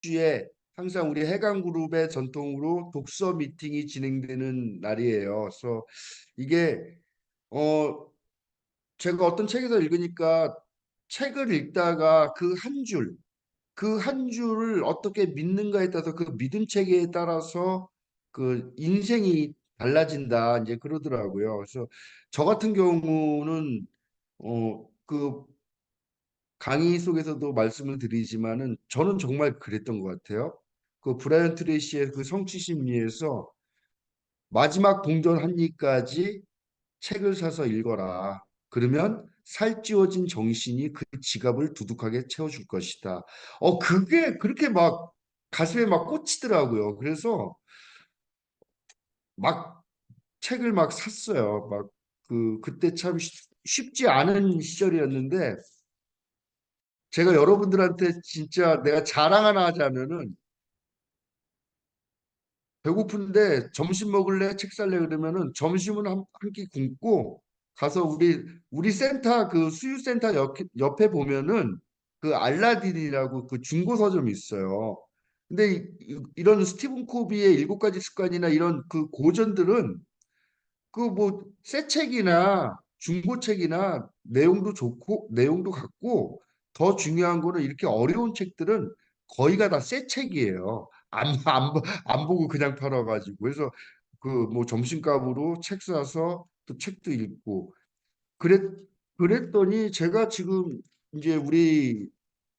주에 항상 우리 해강그룹의 전통으로 독서 미팅이 진행되는 날이에요. 그래서 이게 어 제가 어떤 책에서 읽으니까 책을 읽다가 그 한 줄을 어떻게 믿는가에 따라서 그 믿음 체계에 따라서 그 인생이 달라진다 이제 그러더라고요. 그래서 저 같은 경우는 그 강의 속에서도 말씀을 드리지만은 저는 정말 그랬던 것 같아요. 그 브라이언 트레이시의 그 성취 심리에서 마지막 동전 한 입까지 책을 사서 읽어라. 그러면 살찌워진 정신이 그 지갑을 두둑하게 채워줄 것이다. 그게 그렇게 막 가슴에 막 꽂히더라고요. 그래서 막 책을 막 샀어요. 막 그때 참 쉽지 않은 시절이었는데 제가 여러분들한테 진짜 내가 자랑 하나 하자면은 배고픈데 점심 먹을래? 책 살래? 그러면은 점심은 한 끼 굶고 가서 우리 센터 그 수유센터 옆에 보면은 그 알라딘이라고 그 중고 서점이 있어요. 근데 이런 스티븐 코비의 일곱 가지 습관이나 이런 그 고전들은 그 뭐 새 책이나 중고책이나 내용도 좋고 내용도 같고 더 중요한 거는 이렇게 어려운 책들은 거의가 다 새 책이에요. 안 보고 그냥 팔아가지고 그래서 그 뭐 점심값으로 책 사서 또 책도 읽고 그랬 그랬더니 제가 지금 이제 우리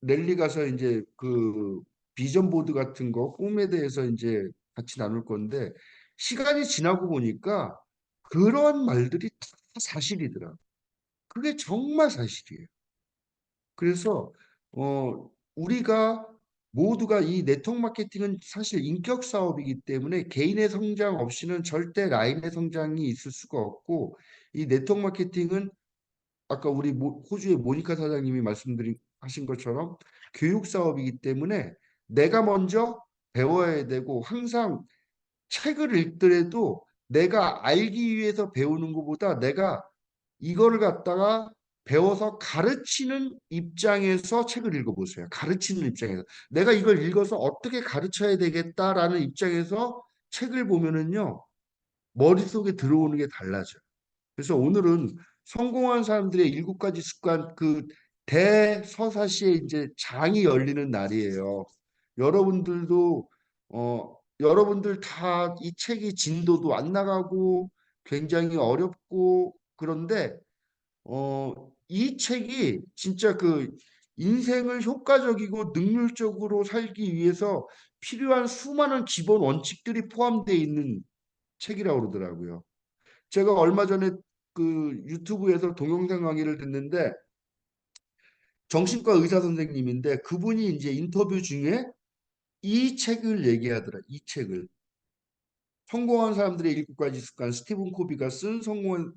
랠리 가서 이제 그 비전 보드 같은 거 꿈에 대해서 이제 같이 나눌 건데 시간이 지나고 보니까 그런 말들이 다 사실이더라. 그게 정말 사실이에요. 그래서 우리가 모두가 이 네트워크 마케팅은 사실 인격 사업이기 때문에 개인의 성장 없이는 절대 라인의 성장이 있을 수가 없고 이 네트워크 마케팅은 아까 우리 호주의 모니카 사장님이 말씀드린 하신 것처럼 교육 사업이기 때문에 내가 먼저 배워야 되고 항상 책을 읽더라도 내가 알기 위해서 배우는 것보다 내가 이거를 갖다가 배워서 가르치는 입장에서 책을 읽어보세요. 가르치는 입장에서. 내가 이걸 읽어서 어떻게 가르쳐야 되겠다라는 입장에서 책을 보면은요, 머릿속에 들어오는 게 달라져요. 그래서 오늘은 성공한 사람들의 일곱 가지 습관 그 대서사시에 이제 장이 열리는 날이에요. 여러분들도 여러분들 다 이 책이 진도도 안 나가고 굉장히 어렵고 그런데 이 책이 진짜 그 인생을 효과적이고 능률적으로 살기 위해서 필요한 수많은 기본 원칙들이 포함되어 있는 책이라고 그러더라고요. 제가 얼마 전에 그 유튜브에서 동영상 강의를 듣는데 정신과 의사 선생님인데 그분이 이제 인터뷰 중에 이 책을 얘기하더라. 이 책을. 성공한 사람들의 일곱 가지 습관, 스티븐 코비가 쓴 성공한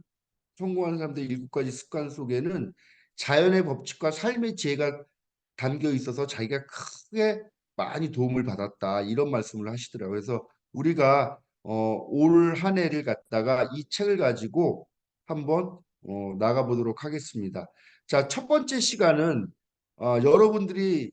사람들의 일곱 가지 습관 속에는 자연의 법칙과 삶의 지혜가 담겨 있어서 자기가 크게 많이 도움을 받았다. 이런 말씀을 하시더라고요. 그래서 우리가 올 한 해를 갖다가 이 책을 가지고 한번 나가보도록 하겠습니다. 자, 첫 번째 시간은 여러분들이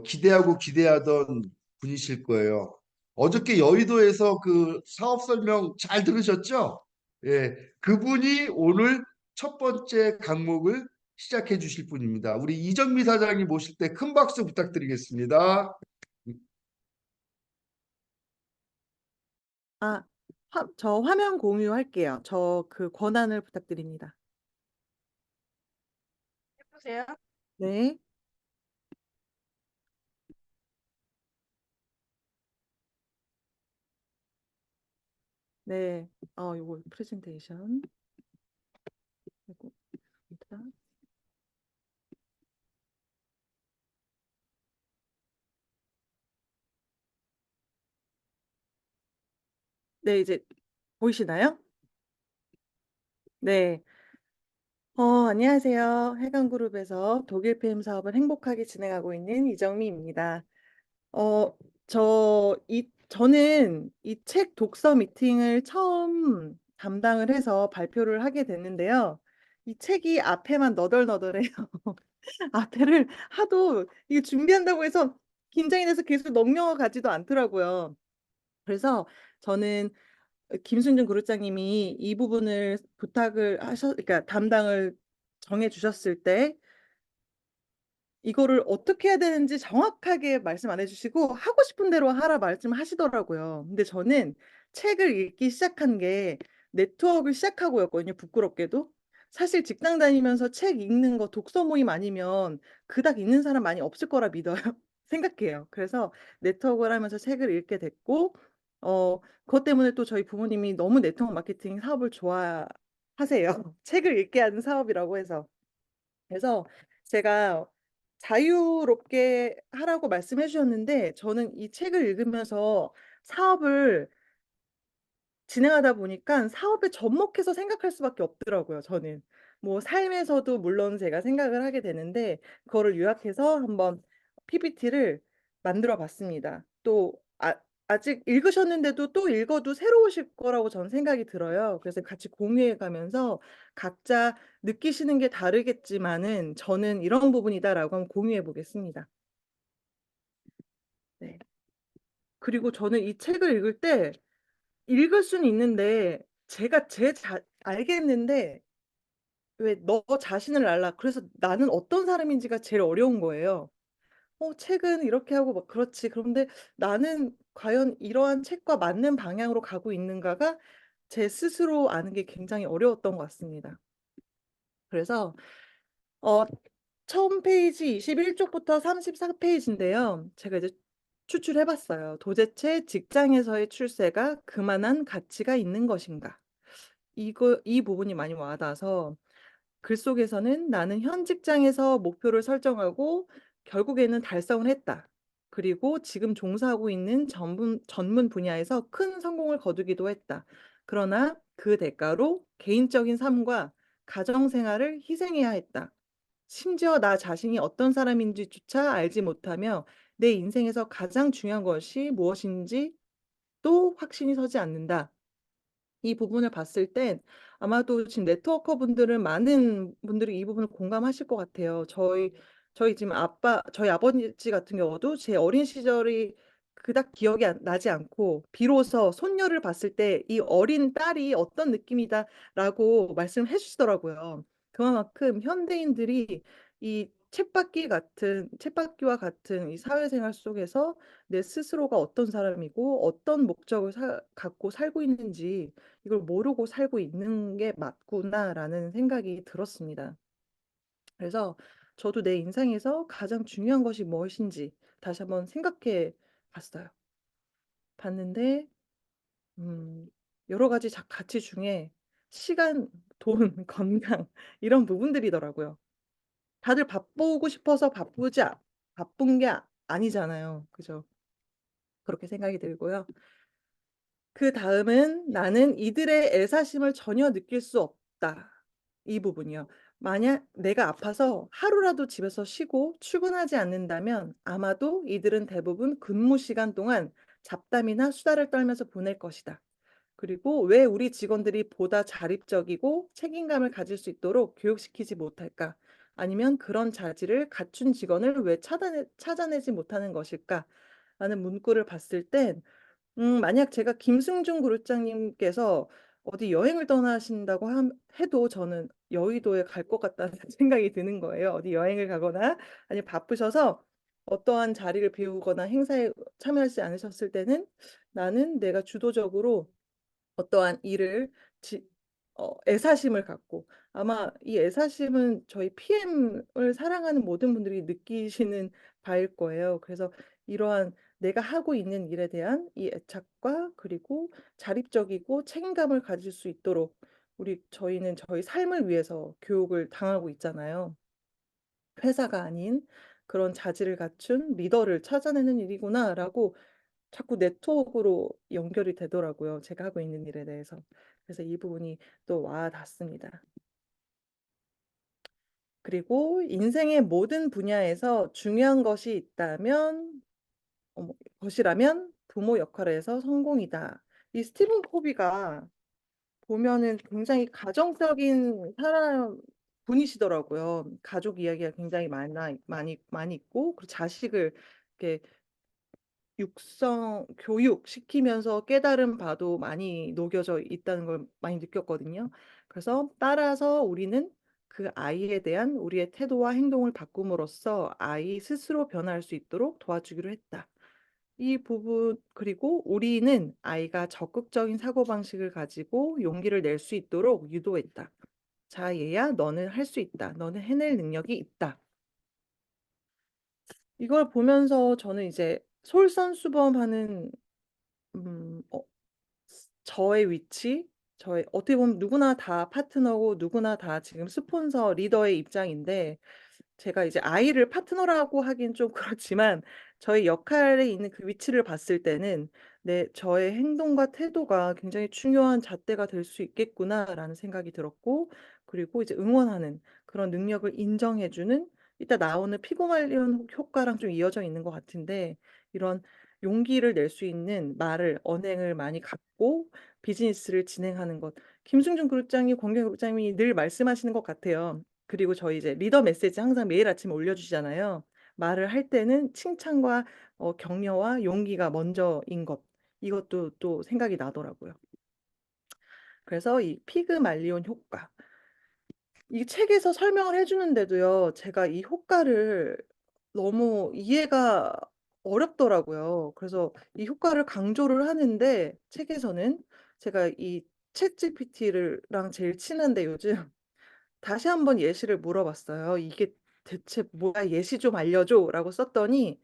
기대하고 기대하던 분이실 거예요. 어저께 여의도에서 그 사업 설명 잘 들으셨죠? 예, 그분이 오늘 첫 번째 강목을 시작해 주실 분입니다. 우리 이정미 사장님 모실 때 큰 박수 부탁드리겠습니다. 아, 저 화면 공유할게요. 저 그 권한을 부탁드립니다. 해보세요. 네. 네. 요거 프레젠테이션. 아이고, 감사합니다. 네, 이제 보이시나요? 네. 안녕하세요. 해강그룹에서 독일 필름 사업을 행복하게 진행하고 있는 이정미입니다. 어, 저는 이 책 독서 미팅을 처음 담당을 해서 발표를 하게 됐는데요. 이 책이 앞에만 너덜너덜해요. 앞에를 하도 이게 준비한다고 해서 긴장이 돼서 계속 넘겨가지도 않더라고요. 그래서 저는 김순준 그룹장님이 이 부분을 부탁을 그러니까 담당을 정해 주셨을 때 이거를 어떻게 해야 되는지 정확하게 말씀 안 해주시고 하고 싶은 대로 하라 말씀하시더라고요. 근데 저는 책을 읽기 시작한 게 네트워크를 시작하고였거든요. 부끄럽게도. 사실 직장 다니면서 책 읽는 거 독서 모임 아니면 그닥 읽는 사람 많이 없을 거라 믿어요. 생각해요. 그래서 네트워크를 하면서 책을 읽게 됐고, 그것 때문에 또 저희 부모님이 너무 네트워크 마케팅 사업을 좋아하세요. 책을 읽게 하는 사업이라고 해서. 그래서 제가 자유롭게 하라고 말씀해 주셨는데 저는 이 책을 읽으면서 사업을 진행하다 보니까 사업에 접목해서 생각할 수밖에 없더라고요, 저는. 뭐 삶에서도 물론 제가 생각을 하게 되는데 그거를 요약해서 한번 PPT를 만들어 봤습니다. 또 아직 읽으셨는데도 또 읽어도 새로우실 거라고 저는 생각이 들어요. 그래서 같이 공유해 가면서 각자 느끼시는 게 다르겠지만은 저는 이런 부분이다라고 한번 공유해 보겠습니다. 네. 그리고 저는 이 책을 읽을 때 읽을 수는 있는데 제가 알겠는데 왜 너 자신을 알라. 그래서 나는 어떤 사람인지가 제일 어려운 거예요. 책은 이렇게 하고 막 그렇지. 그런데 나는 과연 이러한 책과 맞는 방향으로 가고 있는가가 제 스스로 아는 게 굉장히 어려웠던 것 같습니다. 그래서 어, 처음 페이지 21쪽부터 34페이지인데요. 제가 이제 추출해 봤어요. 도대체 직장에서의 출세가 그만한 가치가 있는 것인가? 이 부분이 많이 와닿아서 글 속에서는 나는 현 직장에서 목표를 설정하고 결국에는 달성을 했다. 그리고 지금 종사하고 있는 전문 분야에서 큰 성공을 거두기도 했다. 그러나 그 대가로 개인적인 삶과 가정 생활을 희생해야 했다. 심지어 나 자신이 어떤 사람인지조차 알지 못하며 내 인생에서 가장 중요한 것이 무엇인지 또 확신이 서지 않는다. 이 부분을 봤을 땐 아마도 지금 네트워커 분들은 많은 분들이 이 부분을 공감하실 것 같아요. 저희 지금 저희 아버지 같은 경우도 제 어린 시절이 그닥 기억이 나지 않고 비로소 손녀를 봤을 때 이 어린 딸이 어떤 느낌이다라고 말씀해 주시더라고요. 그만큼 현대인들이 이 쳇바퀴와 같은 이 사회생활 속에서 내 스스로가 어떤 사람이고 어떤 목적을 갖고 살고 있는지 이걸 모르고 살고 있는 게 맞구나라는 생각이 들었습니다. 그래서 저도 내 인생에서 가장 중요한 것이 무엇인지 다시 한번 생각해 봤어요. 봤는데, 음, 여러 가지 가치 중에 시간, 돈, 건강, 이런 부분들이더라고요. 다들 바쁘고 싶어서 바쁜 게 아니잖아요. 그죠? 그렇게 생각이 들고요. 그 다음은 나는 이들의 애사심을 전혀 느낄 수 없다. 이 부분이요. 만약 내가 아파서 하루라도 집에서 쉬고 출근하지 않는다면 아마도 이들은 대부분 근무 시간 동안 잡담이나 수다를 떨면서 보낼 것이다. 그리고 왜 우리 직원들이 보다 자립적이고 책임감을 가질 수 있도록 교육시키지 못할까? 아니면 그런 자질을 갖춘 직원을 왜 찾아내지 못하는 것일까? 라는 문구를 봤을 땐 만약 제가 김승준 그룹장님께서 어디 여행을 떠나신다고 해도 저는 여의도에 갈 것 같다는 생각이 드는 거예요. 어디 여행을 가거나 아니면 바쁘셔서 어떠한 자리를 비우거나 행사에 참여하지 않으셨을 때는 나는 내가 주도적으로 어떠한 일을 지, 애사심을 갖고 아마 이 애사심은 저희 PM을 사랑하는 모든 분들이 느끼시는 바일 거예요. 그래서 이러한 내가 하고 있는 일에 대한 이 애착과 그리고 자립적이고 책임감을 가질 수 있도록 저희는 저희 삶을 위해서 교육을 당하고 있잖아요. 회사가 아닌 그런 자질을 갖춘 리더를 찾아내는 일이구나라고 자꾸 네트워크로 연결이 되더라고요. 제가 하고 있는 일에 대해서. 그래서 이 부분이 또 와 닿습니다. 그리고 인생의 모든 분야에서 중요한 것이 있다면, 것이라면 부모 역할에서 성공이다. 이 스티븐 코비가 보면은 굉장히 가정적인 사람 분이시더라고요. 가족 이야기가 굉장히 많이 있고, 그리고 자식을 이렇게 교육시키면서 깨달은 바도 많이 녹여져 있다는 걸 많이 느꼈거든요. 그래서 따라서 우리는 그 아이에 대한 우리의 태도와 행동을 바꿈으로써 아이 스스로 변화할 수 있도록 도와주기로 했다. 이 부분, 그리고 우리는 아이가 적극적인 사고방식을 가지고 용기를 낼 수 있도록 유도했다. 자, 얘야, 너는 할 수 있다. 너는 해낼 능력이 있다. 이걸 보면서 저는 이제 솔선수범하는 음, 어, 저의 위치, 저의 어떻게 보면 누구나 다 파트너고 누구나 다 지금 스폰서 리더의 입장인데 제가 이제 아이를 파트너라고 하긴 좀 그렇지만 저의 역할에 있는 그 위치를 봤을 때는 저의 행동과 태도가 굉장히 중요한 잣대가 될 수 있겠구나라는 생각이 들었고 그리고 이제 응원하는 그런 능력을 인정해주는 이따 나오는 피고말리온 효과랑 좀 이어져 있는 것 같은데 이런 용기를 낼 수 있는 말을 언행을 많이 갖고 비즈니스를 진행하는 것. 김승준 그룹장이 권경 그룹장이 늘 말씀하시는 것 같아요. 그리고 저희 이제 리더 메시지 항상 매일 아침에 올려주시잖아요. 말을 할 때는 칭찬과 격려와 용기가 먼저인 것. 이것도 또 생각이 나더라고요. 그래서 이 피그말리온 효과. 이 책에서 설명을 해주는데도요, 제가 이 효과를 너무 이해가 어렵더라고요. 그래서 이 효과를 강조를 하는데 책에서는 제가 이 챗 GPT랑 제일 친한데 요즘 다시 한번 예시를 물어봤어요. 이게 대체 뭐야? 예시 좀 알려줘라고 썼더니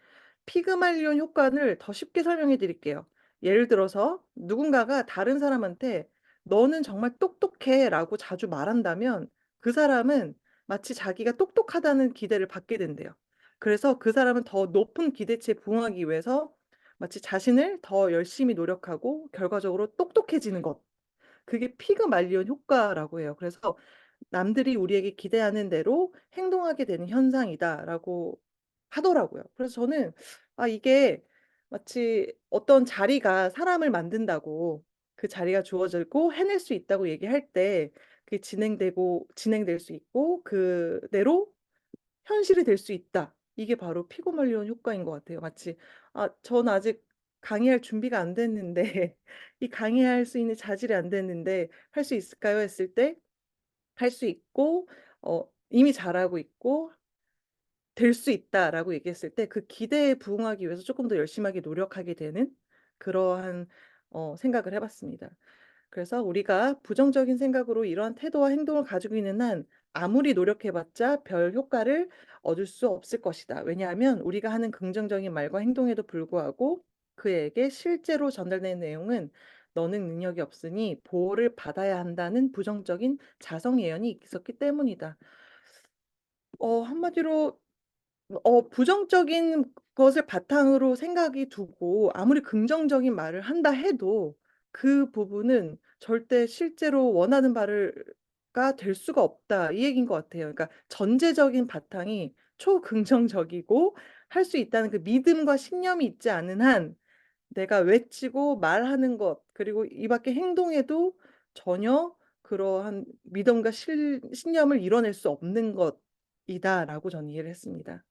피그말리온 효과를 더 쉽게 설명해 드릴게요. 예를 들어서 누군가가 다른 사람한테 너는 정말 똑똑해라고 자주 말한다면 그 사람은 마치 자기가 똑똑하다는 기대를 받게 된대요. 그래서 그 사람은 더 높은 기대치에 부응하기 위해서 마치 자신을 더 열심히 노력하고 결과적으로 똑똑해지는 것. 그게 피그말리온 효과라고 해요. 그래서 남들이 우리에게 기대하는 대로 행동하게 되는 현상이다라고 하더라고요. 그래서 저는 이게 마치 어떤 자리가 사람을 만든다고 그 자리가 주어지고 해낼 수 있다고 얘기할 때 그게 진행될 수 있고 그대로 현실이 될 수 있다. 이게 바로 피고말리온 효과인 것 같아요. 마치 전 아직 강의할 준비가 안 됐는데 이 강의할 수 있는 자질이 안 됐는데 할 수 있을까요? 했을 때 할 수 있고 이미 잘하고 있고 될 수 있다라고 얘기했을 때 그 기대에 부응하기 위해서 조금 더 열심하게 노력하게 되는 그러한 생각을 해봤습니다. 그래서 우리가 부정적인 생각으로 이러한 태도와 행동을 가지고 있는 한 아무리 노력해봤자 별 효과를 얻을 수 없을 것이다. 왜냐하면 우리가 하는 긍정적인 말과 행동에도 불구하고 그에게 실제로 전달되는 내용은 너는 능력이 없으니 보호를 받아야 한다는 부정적인 자성 예언이 있었기 때문이다. 한마디로 부정적인 것을 바탕으로 생각이 두고 아무리 긍정적인 말을 한다 해도 그 부분은 절대 실제로 원하는 바가 될 수가 없다. 이 얘기인 것 같아요. 그러니까 전제적인 바탕이 초긍정적이고 할 수 있다는 그 믿음과 신념이 있지 않은 한 내가 외치고 말하는 것, 그리고 이 밖에 행동에도 전혀 그러한 믿음과 신념을 이뤄낼 수 없는 것이다라고 저는 이해를 했습니다.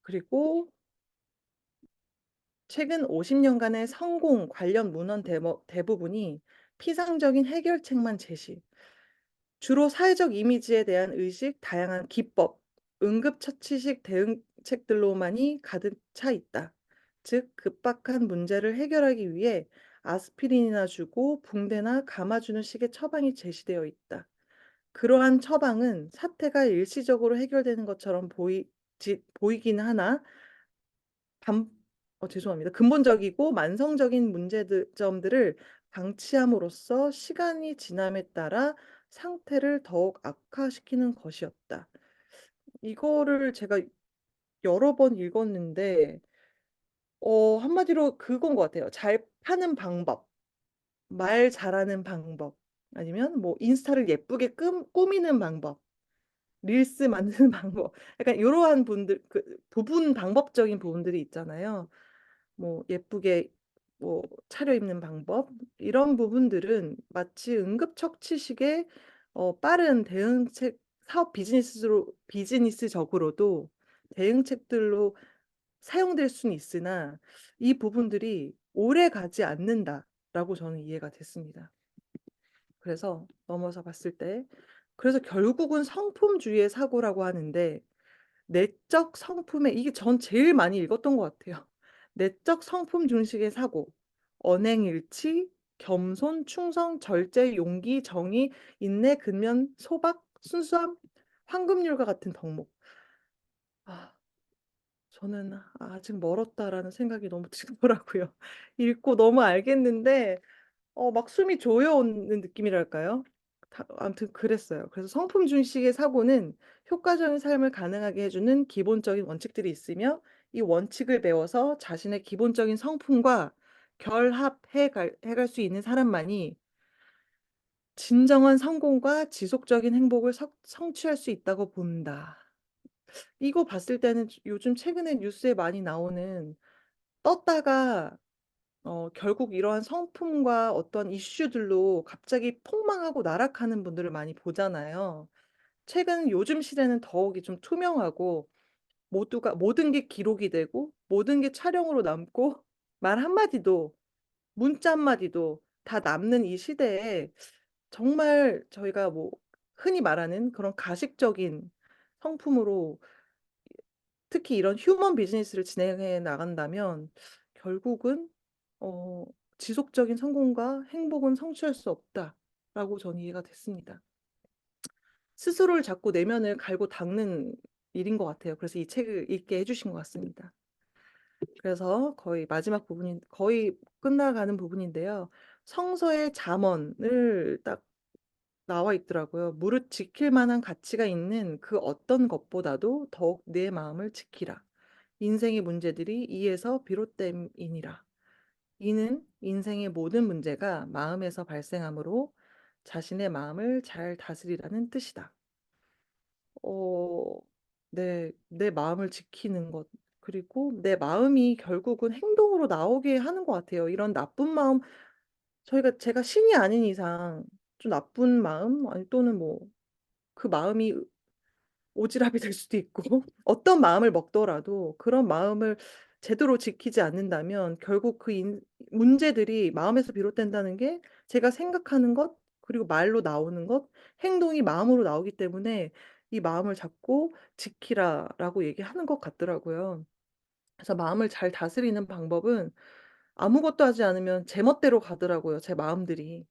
그리고 최근 50년간의 성공 관련 문헌 대부분이 피상적인 해결책만 제시, 주로 사회적 이미지에 대한 의식, 다양한 기법, 응급처치식 대응책들로만이 가득 차 있다. 즉, 급박한 문제를 해결하기 위해 아스피린이나 주고 붕대나 감아주는 식의 처방이 제시되어 있다. 그러한 처방은 사태가 일시적으로 해결되는 것처럼 보이긴 하나 반, 죄송합니다. 근본적이고 만성적인 점들을 방치함으로써 시간이 지남에 따라 상태를 더욱 악화시키는 것이었다. 이거를 제가 여러 번 읽었는데, 한마디로 그건 것 같아요. 잘 파는 방법, 말 잘하는 방법, 아니면 뭐 인스타를 예쁘게 꾸미는 방법, 릴스 만드는 방법, 약간 이러한 부분 방법적인 부분들이 있잖아요. 뭐 예쁘게 뭐 차려입는 방법 이런 부분들은 마치 응급처치식의 빠른 대응책 사업 비즈니스적으로도 대응책들로 사용될 수는 있으나 이 부분들이 오래 가지 않는다라고 저는 이해가 됐습니다. 그래서 넘어서 봤을 때 그래서 결국은 성품주의의 사고라고 하는데 내적 성품에 이게 전 제일 많이 읽었던 것 같아요. 내적 성품 중식의 사고, 언행일치, 겸손, 충성, 절제, 용기, 정의, 인내, 근면, 소박, 순수함, 황금률과 같은 덕목. 아, 저는 아직 멀었다라는 생각이 너무 들더라고요. 읽고 너무 알겠는데 막 숨이 조여오는 느낌이랄까요? 아무튼 그랬어요. 그래서 성품 중식의 사고는 효과적인 삶을 가능하게 해주는 기본적인 원칙들이 있으며 이 원칙을 배워서 자신의 기본적인 성품과 해갈 수 있는 사람만이 진정한 성공과 지속적인 행복을 성취할 수 있다고 본다. 이거 봤을 때는 요즘 최근에 뉴스에 많이 나오는 떴다가 결국 이러한 성품과 어떤 이슈들로 갑자기 폭망하고 나락하는 분들을 많이 보잖아요. 최근 요즘 시대는 더욱이 좀 투명하고 모두가 모든 게 기록이 되고 모든 게 촬영으로 남고 말 한마디도 문자 한마디도 다 남는 이 시대에 정말 저희가 뭐 흔히 말하는 그런 가식적인 성품으로 특히 이런 휴먼 비즈니스를 진행해 나간다면 결국은 어, 지속적인 성공과 행복은 성취할 수 없다라고 전 이해가 됐습니다. 스스로를 자꾸 내면을 갈고 닦는 일인 것 같아요. 그래서 이 책을 읽게 해주신 것 같습니다. 그래서 거의 마지막 부분인 거의 끝나가는 부분인데요. 성서의 잠언을 딱 나와 있더라고요. 무릇 지킬 만한 가치가 있는 그 어떤 것보다도 더욱 내 마음을 지키라. 인생의 문제들이 이에서 비롯됨이니라. 이는 인생의 모든 문제가 마음에서 발생하므로 자신의 마음을 잘 다스리라는 뜻이다. 어, 내 마음을 지키는 것, 그리고 내 마음이 결국은 행동으로 나오게 하는 것 같아요. 이런 나쁜 마음, 제가 신이 아닌 이상 좀 나쁜 마음, 아니 또는 뭐 그 마음이 오지랖이 될 수도 있고 어떤 마음을 먹더라도 그런 마음을 제대로 지키지 않는다면 결국 문제들이 마음에서 비롯된다는 게 제가 생각하는 것 그리고 말로 나오는 것 행동이 마음으로 나오기 때문에 이 마음을 잡고 지키라라고 얘기하는 것 같더라고요. 그래서 마음을 잘 다스리는 방법은 아무것도 하지 않으면 제멋대로 가더라고요, 제 마음들이.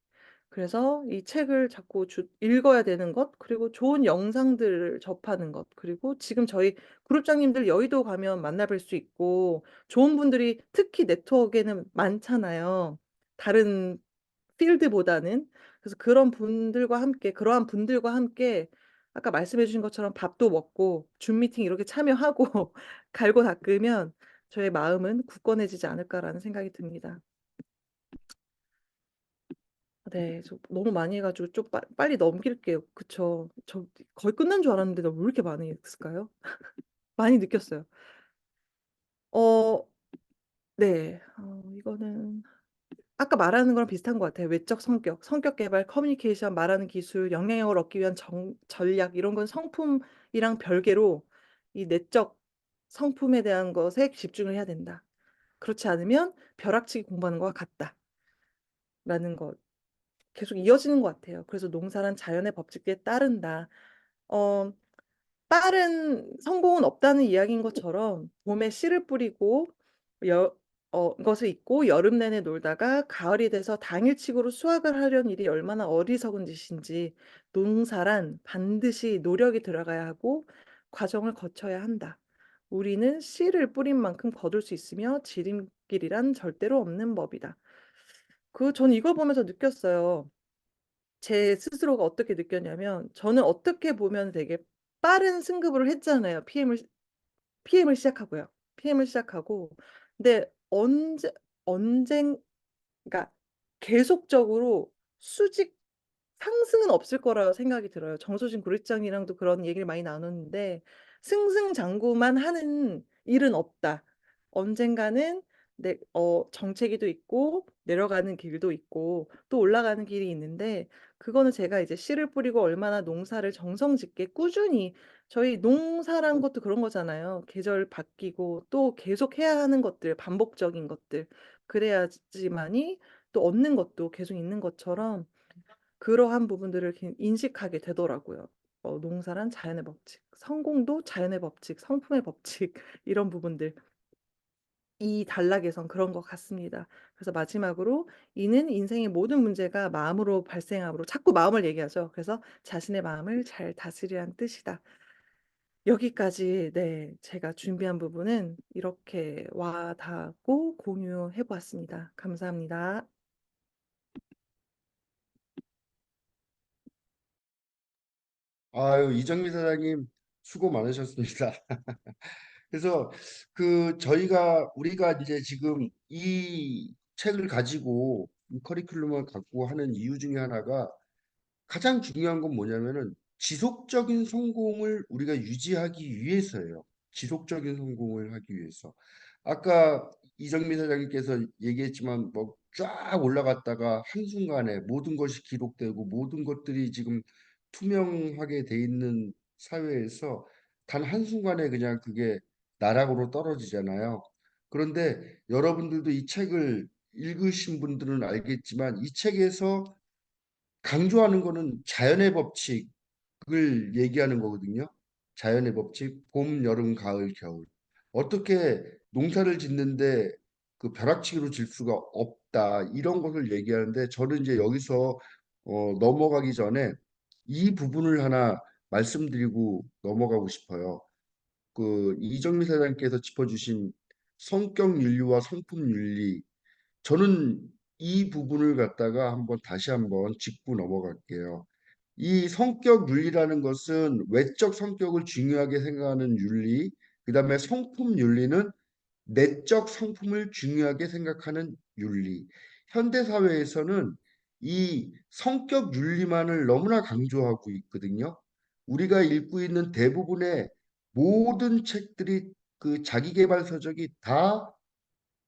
그래서 이 책을 자꾸 읽어야 되는 것, 그리고 좋은 영상들을 접하는 것, 그리고 지금 저희 그룹장님들 여의도 가면 만나뵐 수 있고, 좋은 분들이 특히 네트워크에는 많잖아요. 다른 필드보다는. 그래서 그러한 분들과 함께, 아까 말씀해 주신 것처럼 밥도 먹고, 줌 미팅 이렇게 참여하고, 갈고 닦으면 저의 마음은 굳건해지지 않을까라는 생각이 듭니다. 네, 저 너무 많이 해가지고 좀 빨리 넘길게요. 그쵸? 저 거의 끝난 줄 알았는데 나 왜 이렇게 많이 했을까요? 많이 느꼈어요. 어, 네. 이거는 아까 말하는 거랑 비슷한 것 같아요. 외적 성격, 성격 개발, 커뮤니케이션, 말하는 기술, 영향력을 얻기 위한 전략 이런 건 성품이랑 별개로 이 내적 성품에 대한 것에 집중을 해야 된다. 그렇지 않으면 벼락치기 공부하는 거와 같다라는 것 계속 이어지는 것 같아요. 그래서 농사란 자연의 법칙에 따른다. 어, 빠른 성공은 없다는 이야기인 것처럼 봄에 씨를 뿌리고 것을 잊고 여름 내내 놀다가 가을이 돼서 당일치기로 수확을 하려는 일이 얼마나 어리석은 짓인지 농사란 반드시 노력이 들어가야 하고 과정을 거쳐야 한다. 우리는 씨를 뿌린 만큼 거둘 수 있으며 지름길이란 절대로 없는 법이다. 전 이걸 보면서 느꼈어요. 제 스스로가 어떻게 느꼈냐면 저는 어떻게 보면 되게 빠른 승급을 했잖아요. PM을 시작하고요. PM을 시작하고 근데 언젠 그러니까 계속적으로 수직 상승은 없을 거라고 생각이 들어요. 정소진 구립장이랑도 그런 얘기를 많이 나눴는데 승승장구만 하는 일은 없다. 언젠가는 정체기도 있고 내려가는 길도 있고 또 올라가는 길이 있는데 그거는 제가 이제 씨를 뿌리고 얼마나 농사를 정성짓게 꾸준히 저희 농사란 것도 그런 거잖아요. 계절 바뀌고 또 계속 해야 하는 것들, 반복적인 것들. 그래야지만이 또 얻는 것도 계속 있는 것처럼 그러한 부분들을 인식하게 되더라고요. 농사란 자연의 법칙, 성공도 자연의 법칙, 성품의 법칙, 이런 부분들. 이 단락에선 그런 것 같습니다. 그래서 마지막으로 이는 인생의 모든 문제가 마음으로 발생하므로 자꾸 마음을 얘기하죠. 그래서 자신의 마음을 잘 다스리란 뜻이다. 여기까지 네, 제가 준비한 부분은 이렇게 와 닿고 공유해 보았습니다. 감사합니다. 아유, 이정미 사장님 수고 많으셨습니다. 그래서 우리가 이제 지금 이 책을 가지고 이 커리큘럼을 갖고 하는 이유 중에 하나가 가장 중요한 건 뭐냐면은 지속적인 성공을 우리가 유지하기 위해서예요. 지속적인 성공을 하기 위해서. 아까 이정미 사장님께서 얘기했지만 뭐 쫙 올라갔다가 한순간에 모든 것이 기록되고 모든 것들이 지금 투명하게 돼 있는 사회에서 단 한순간에 그냥 그게 나락으로 떨어지잖아요. 그런데 여러분들도 이 책을 읽으신 분들은 알겠지만 이 책에서 강조하는 거는 자연의 법칙을 얘기하는 거거든요. 자연의 법칙, 봄, 여름, 가을, 겨울. 어떻게 농사를 짓는데 그 벼락치기로 질 수가 없다. 이런 것을 얘기하는데 저는 이제 여기서 넘어가기 전에 이 부분을 하나 말씀드리고 넘어가고 싶어요. 그 이정미 사장님께서 짚어주신 성격 윤리와 성품 윤리. 저는 이 부분을 갖다가 다시 한번 짚고 넘어갈게요. 이 성격 윤리라는 것은 외적 성격을 중요하게 생각하는 윤리, 그다음에 성품 윤리는 내적 성품을 중요하게 생각하는 윤리. 현대 사회에서는 이 성격 윤리만을 너무나 강조하고 있거든요. 우리가 읽고 있는 대부분의 모든 책들이 그 자기계발 서적이 다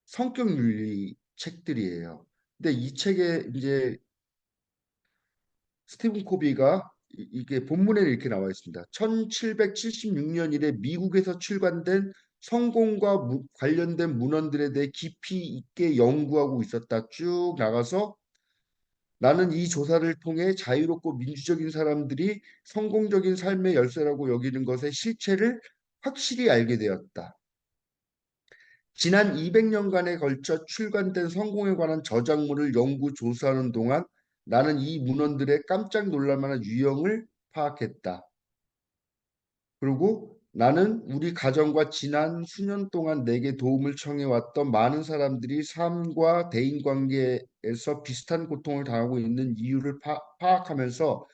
성격 윤리 책들이에요. 근데 이 책에 이제 스티븐 코비가 이게 본문에 이렇게 나와 있습니다. 1776년 이래 미국에서 출간된 성공과 관련된 문헌들에 대해 깊이 있게 연구하고 있었다. 쭉 나가서 나는 이 조사를 통해 자유롭고 민주적인 사람들이 성공적인 삶의 열쇠라고 여기는 것의 실체를 확실히 알게 되었다. 지난 200년간에 걸쳐 출간된 성공에 관한 저작물을 연구 조사하는 동안 나는 이 문헌들의 깜짝 놀랄 만한 유형을 파악했다. 그리고 나는 우리 가정과 지난 수년 동안 내게 도움을 청해왔던 많은 사람들이 삶과 대인관계에서 비슷한 고통을 당하고 있는 이유를 파악하면서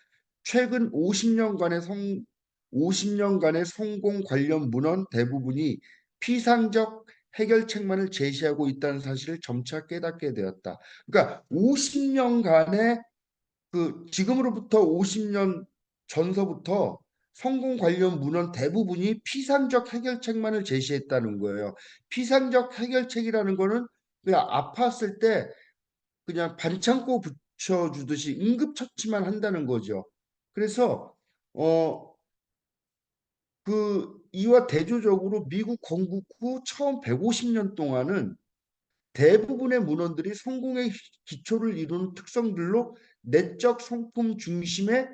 최근 50년간의 성공 관련 문헌 대부분이 피상적 해결책만을 제시하고 있다는 사실을 점차 깨닫게 되었다. 그러니까 50년간의 지금으로부터 50년 전서부터 성공 관련 문헌 대부분이 피상적 해결책만을 제시했다는 거예요. 피상적 해결책이라는 거는 그냥 아팠을 때 그냥 반창고 붙여주듯이 응급처치만 한다는 거죠. 그래서 어, 이와 대조적으로 미국 건국 후 처음 150년 동안은 대부분의 문헌들이 성공의 기초를 이루는 특성들로 내적 성품 중심에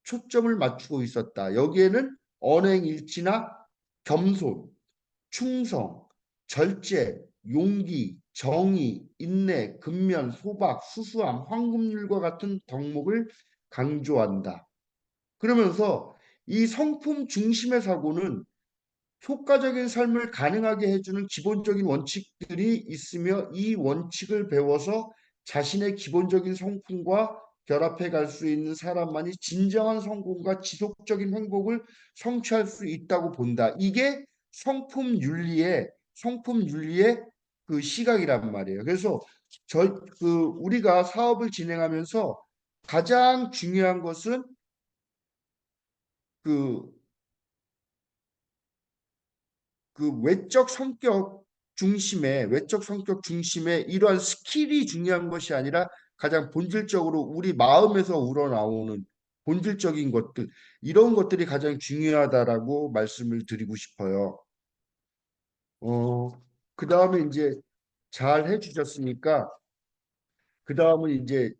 초점을 맞추고 있었다. 여기에는 언행일치나 겸손, 충성, 절제, 용기, 정의, 인내, 근면, 소박, 수수함, 황금률과 같은 덕목을 강조한다. 그러면서 이 성품 중심의 사고는 효과적인 삶을 가능하게 해주는 기본적인 원칙들이 있으며 이 원칙을 배워서 자신의 기본적인 성품과 결합해 갈 수 있는 사람만이 진정한 성공과 지속적인 행복을 성취할 수 있다고 본다. 이게 성품 윤리의 그 시각이란 말이에요. 그래서 우리가 사업을 진행하면서 가장 중요한 것은 그 외적 성격 중심의 이러한 스킬이 중요한 것이 아니라 가장 본질적으로 우리 마음에서 우러나오는 본질적인 것들, 이런 것들이 가장 중요하다라고 말씀을 드리고 싶어요. 어, 그 다음에 이제 잘 해주셨으니까, 그 다음은 이제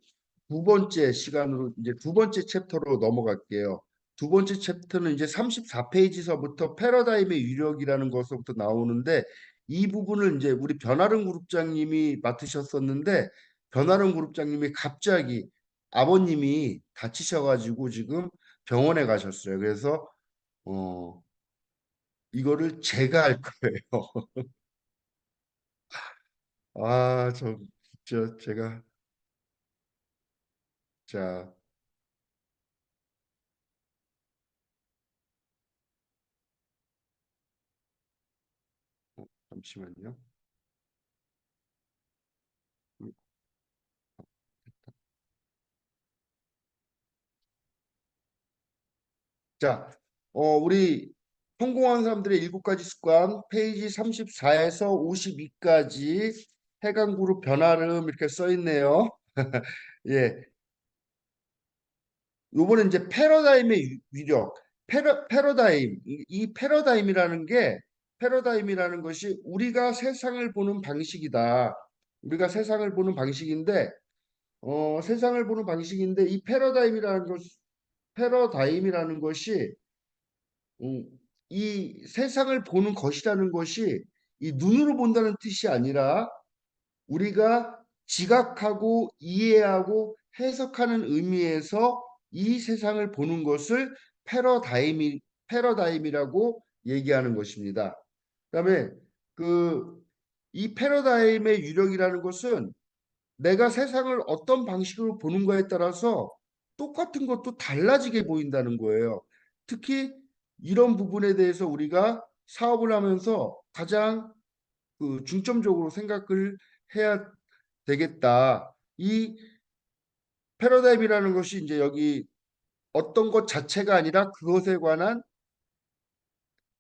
두 번째 시간으로 이제 두 번째 챕터로 넘어갈게요. 두 번째 챕터는 이제 34페이지서부터 패러다임의 유력이라는 것부터 나오는데, 이 부분을 이제 우리 변화른 그룹장님이 맡으셨었는데, 변화른 그룹장님이 갑자기 아버님이 다치셔가지고 지금 병원에 가셨어요. 그래서 어 이거를 제가 할 거예요. 아, 저 진짜 제가 자 잠시만요. 자, 우리 성공한 사람들의 일곱 가지 습관 페이지 34에서 52까지 해강 그룹 변화름 이렇게 써 있네요. 예, 요거는 이제 패러다임의 위력, 패러다임, 이 패러다임이라는 것이 우리가 세상을 보는 방식이다. 우리가 세상을 보는 방식인데, 세상을 보는 방식인데 이 패러다임이라는 것이 음, 이 세상을 보는 것이라는 것이 이 눈으로 본다는 뜻이 아니라 우리가 지각하고 이해하고 해석하는 의미에서 이 세상을 보는 것을 패러다임이라고 얘기하는 것입니다. 그다음에 그 이 패러다임의 유력이라는 것은 내가 세상을 어떤 방식으로 보는 거에 따라서 똑같은 것도 달라지게 보인다는 거예요. 특히 이런 부분에 대해서 우리가 사업을 하면서 가장 그 중점적으로 생각을 해야 되겠다. 이 패러다임이라는 것이 이제 여기 어떤 것 자체가 아니라 그것에 관한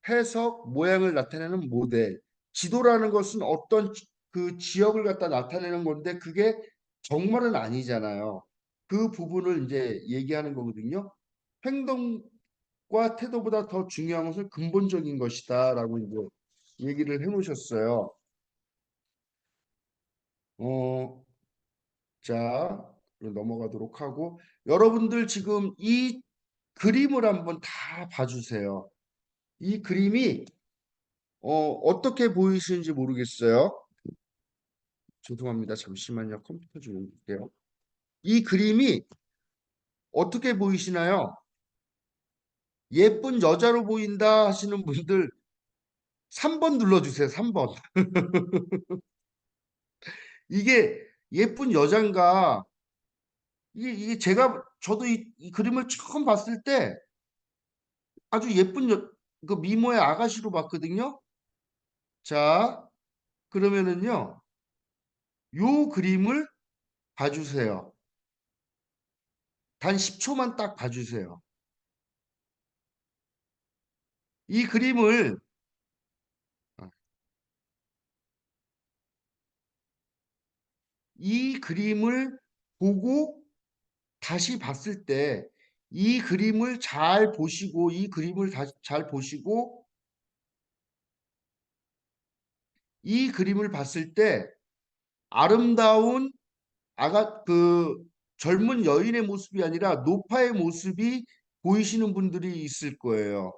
해석, 모양을 나타내는 모델. 지도라는 것은 어떤 그 지역을 갖다 나타내는 건데 그게 정말은 아니잖아요. 그 부분을 이제 얘기하는 거거든요. 행동과 태도보다 더 중요한 것은 근본적인 것이다라고 이제 얘기를 해놓으셨어요. 어, 자, 넘어가도록 하고 여러분들 지금 이 그림을 한번 다 봐주세요. 이 그림이 어떻게 보이시는지 모르겠어요. 죄송합니다. 잠시만요. 컴퓨터 좀 옮길게요. 이 그림이 어떻게 보이시나요? 예쁜 여자로 보인다 하시는 분들 3번 눌러주세요. 3번. 이게 예쁜 여잔가? 이게 저도 이 그림을 처음 봤을 때 아주 예쁜 그 미모의 아가씨로 봤거든요. 자, 그러면은요, 요 그림을 봐주세요. 단 10초만 딱 봐주세요. 이 그림을 어, 이 그림을 보고 다시 봤을 때 이 그림을 잘 보시고 이 그림을 다시 잘 보시고 이 그림을 봤을 때 아름다운 그 젊은 여인의 모습이 아니라 노파의 모습이 보이시는 분들이 있을 거예요.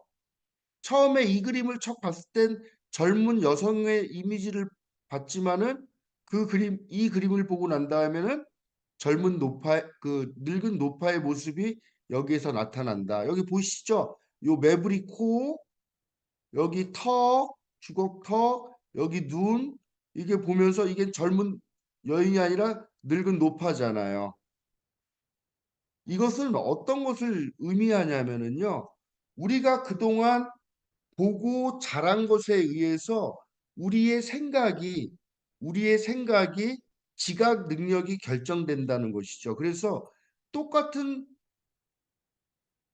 처음에 이 그림을 척 봤을 땐 젊은 여성의 이미지를 봤지만은 이 그림을 보고 난 다음에는 그 늙은 노파의 모습이 여기에서 나타난다. 여기 보이시죠? 요 매부리 코, 여기 턱, 주걱턱, 여기 눈, 이게 보면서 이게 젊은 여인이 아니라 늙은 노파잖아요. 이것은 어떤 것을 의미하냐면은요. 우리가 그동안 보고 자란 것에 의해서 우리의 생각이 우리의 생각이 지각 능력이 결정된다는 것이죠. 그래서 똑같은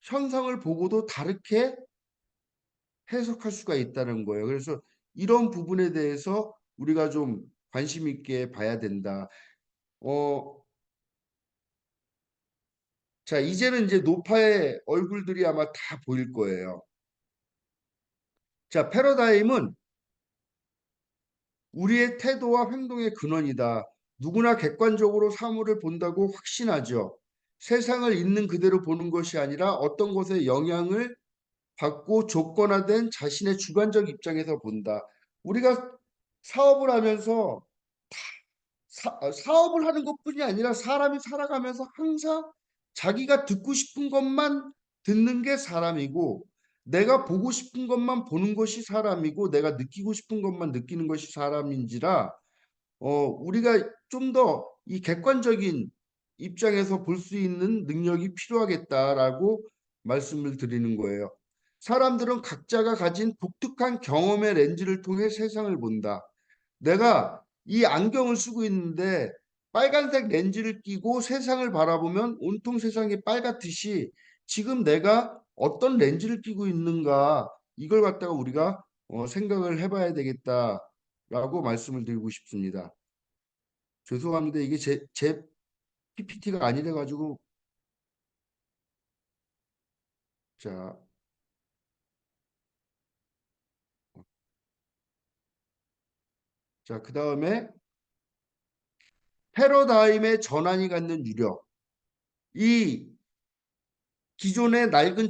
현상을 보고도 다르게 해석할 수가 있다는 거예요. 그래서 이런 부분에 대해서 우리가 좀 관심 있게 봐야 된다. 어, 자, 이제는 이제 노파의 얼굴들이 아마 다 보일 거예요. 자, 패러다임은 우리의 태도와 행동의 근원이다. 누구나 객관적으로 사물을 본다고 확신하죠. 세상을 있는 그대로 보는 것이 아니라 어떤 것에 영향을 받고 조건화된 자신의 주관적 입장에서 본다. 우리가 사업을 하면서 사업을 하는 것뿐이 아니라 사람이 살아가면서 항상 자기가 듣고 싶은 것만 듣는 게 사람이고, 내가 보고 싶은 것만 보는 것이 사람이고, 내가 느끼고 싶은 것만 느끼는 것이 사람인지라, 우리가 좀 더 이 객관적인 입장에서 볼 수 있는 능력이 필요하겠다라고 말씀을 드리는 거예요. 사람들은 각자가 가진 독특한 경험의 렌즈를 통해 세상을 본다. 내가 이 안경을 쓰고 있는데 빨간색 렌즈를 끼고 세상을 바라보면 온통 세상이 빨갛듯이, 지금 내가 어떤 렌즈를 끼고 있는가, 이걸 갖다가 우리가 생각을 해봐야 되겠다라고 말씀을 드리고 싶습니다. 죄송합니다. 이게 제 PPT가 아니라 가지고. 자, 자, 그다음에 패러다임의 전환이 갖는 유력. 이 기존의 낡은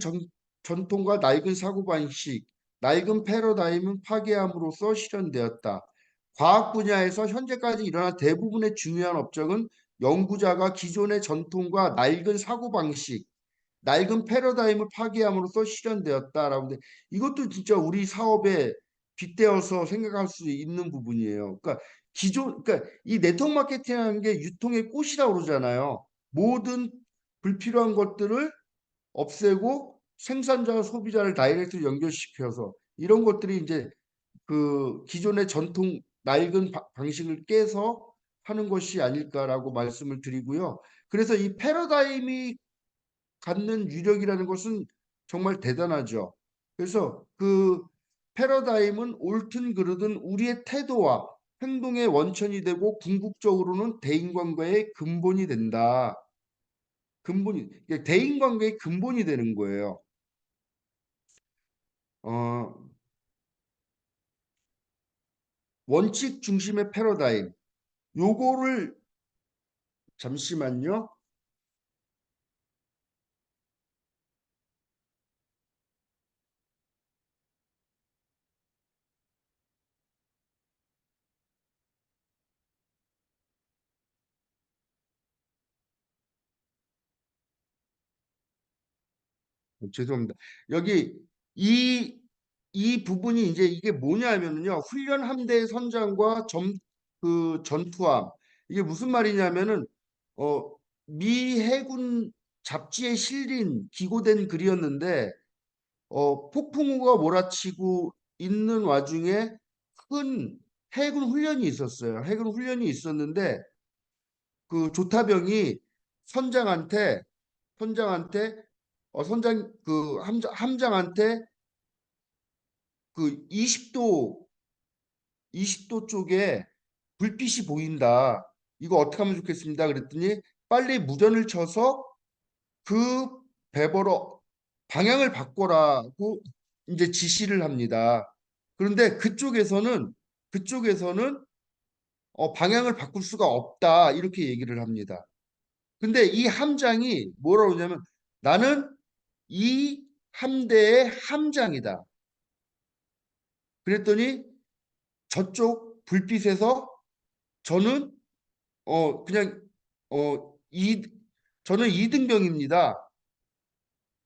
전통과 낡은 사고방식, 낡은 패러다임은 파괴함으로써 실현되었다. 과학 분야에서 현재까지 일어난 대부분의 중요한 업적은 연구자가 기존의 전통과 낡은 사고방식, 낡은 패러다임을 파괴함으로써 실현되었다라고 하는데, 이것도 진짜 우리 사업에 빗대어서 생각할 수 있는 부분이에요. 그러니까 그러니까 이 네트워크 마케팅이라는 게 유통의 꽃이라고 그러잖아요. 모든 불필요한 것들을 없애고 생산자와 소비자를 다이렉트로 연결시켜서, 이런 것들이 이제 그 기존의 전통 낡은 방식을 깨서 하는 것이 아닐까라고 말씀을 드리고요. 그래서 이 패러다임이 갖는 유력이라는 것은 정말 대단하죠. 그래서 그 패러다임은 옳든 그르든 우리의 태도와 행동의 원천이 되고 궁극적으로는 대인관계의 근본이 된다. 이게 대인관계의 근본이 되는 거예요. 어, 원칙 중심의 패러다임. 요거를 잠시만요. 죄송합니다. 여기 이, 이 부분이 이제 이게 뭐냐면요. 훈련 함대 선장과 그 전투함. 이게 무슨 말이냐면은, 어, 미 해군 잡지에 실린 기고된 글이었는데, 폭풍우가 몰아치고 있는 와중에 큰 해군 훈련이 있었어요. 해군 훈련이 있었는데, 그 조타병이 선장한테, 선장한테, 선장, 그 함장한테 그 20도 쪽에 불빛이 보인다. 이거 어떻게 하면 좋겠습니다. 그랬더니 빨리 무전을 쳐서 그 배버로 방향을 바꿔라고 이제 지시를 합니다. 그런데 그쪽에서는 방향을 바꿀 수가 없다. 이렇게 얘기를 합니다. 근데 이 함장이 뭐라고 하냐면, 나는 이 함대의 함장이다. 그랬더니 저쪽 불빛에서 저는 그냥 어, 이 저는 이등병입니다.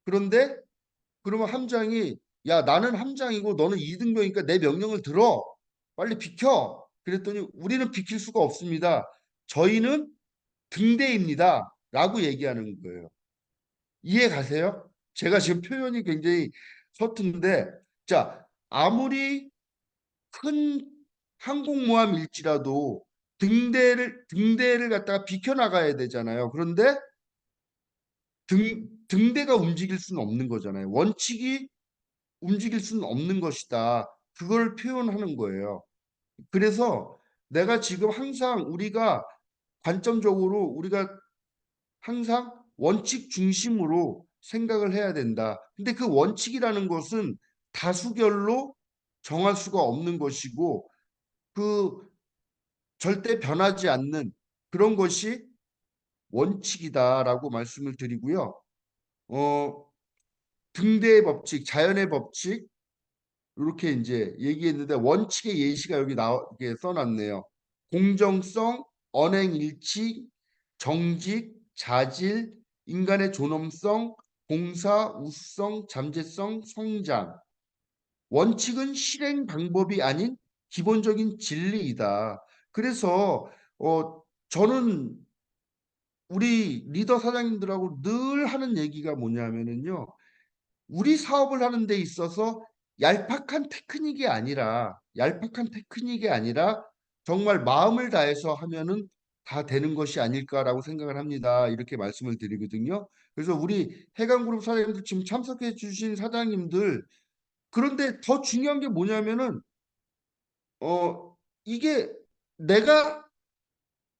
그런데 그러면 함장이, 야, 나는 함장이고 너는 이등병이니까 내 명령을 들어. 빨리 비켜. 그랬더니 우리는 비킬 수가 없습니다. 저희는 등대입니다. 라고 얘기하는 거예요. 이해 가세요? 제가 지금 표현이 굉장히 서툰데, 자, 아무리 큰 항공모함일지라도 등대를 갖다가 비켜나가야 되잖아요. 그런데 등대가 움직일 수는 없는 거잖아요. 원칙이 움직일 수는 없는 것이다. 그걸 표현하는 거예요. 그래서 내가 지금 항상 우리가 관점적으로 우리가 항상 원칙 중심으로 생각을 해야 된다. 근데 그 원칙이라는 것은 다수결로 정할 수가 없는 것이고 그 절대 변하지 않는 그런 것이 원칙이다라고 말씀을 드리고요. 어, 등대의 법칙, 자연의 법칙 이렇게 이제 얘기했는데 원칙의 예시가 여기 나오게 써놨네요. 공정성, 언행일치, 정직, 자질, 인간의 존엄성, 봉사, 우수성, 잠재성, 성장. 원칙은 실행 방법이 아닌 기본적인 진리이다. 그래서 저는 우리 리더 사장님들하고 늘 하는 얘기가 뭐냐면은요. 우리 사업을 하는 데 있어서 얄팍한 테크닉이 아니라 정말 마음을 다해서 하면은 다 되는 것이 아닐까라고 생각을 합니다. 이렇게 말씀을 드리거든요. 그래서 우리 해강그룹 사장님들 지금 참석해 주신 사장님들 그런데 더 중요한 게 뭐냐면은 이게 내가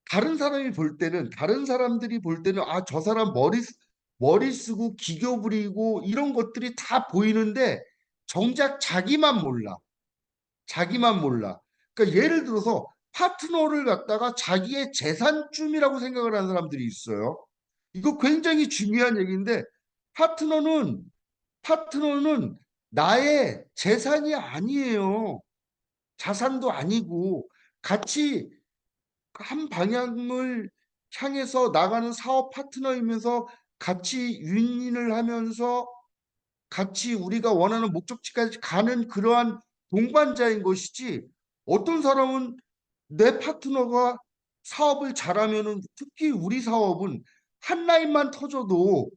다른 사람이 볼 때는 다른 사람들이 볼 때는 아, 저 사람 머리 쓰고 기교 부리고 이런 것들이 다 보이는데 정작 자기만 몰라. 자기만 몰라. 그러니까 예를 들어서 파트너를 갖다가 자기의 재산쯤이라고 생각을 하는 사람들이 있어요. 이거 굉장히 중요한 얘기인데 파트너는 파트너는 나의 재산이 아니에요. 자산도 아니고 같이 한 방향을 향해서 나가는 사업 파트너이면서 같이 윈윈을 하면서 같이 우리가 원하는 목적지까지 가는 그러한 동반자인 것이지 어떤 사람은 내 파트너가 사업을 잘하면은 특히 우리 사업은 한 라인만 터져도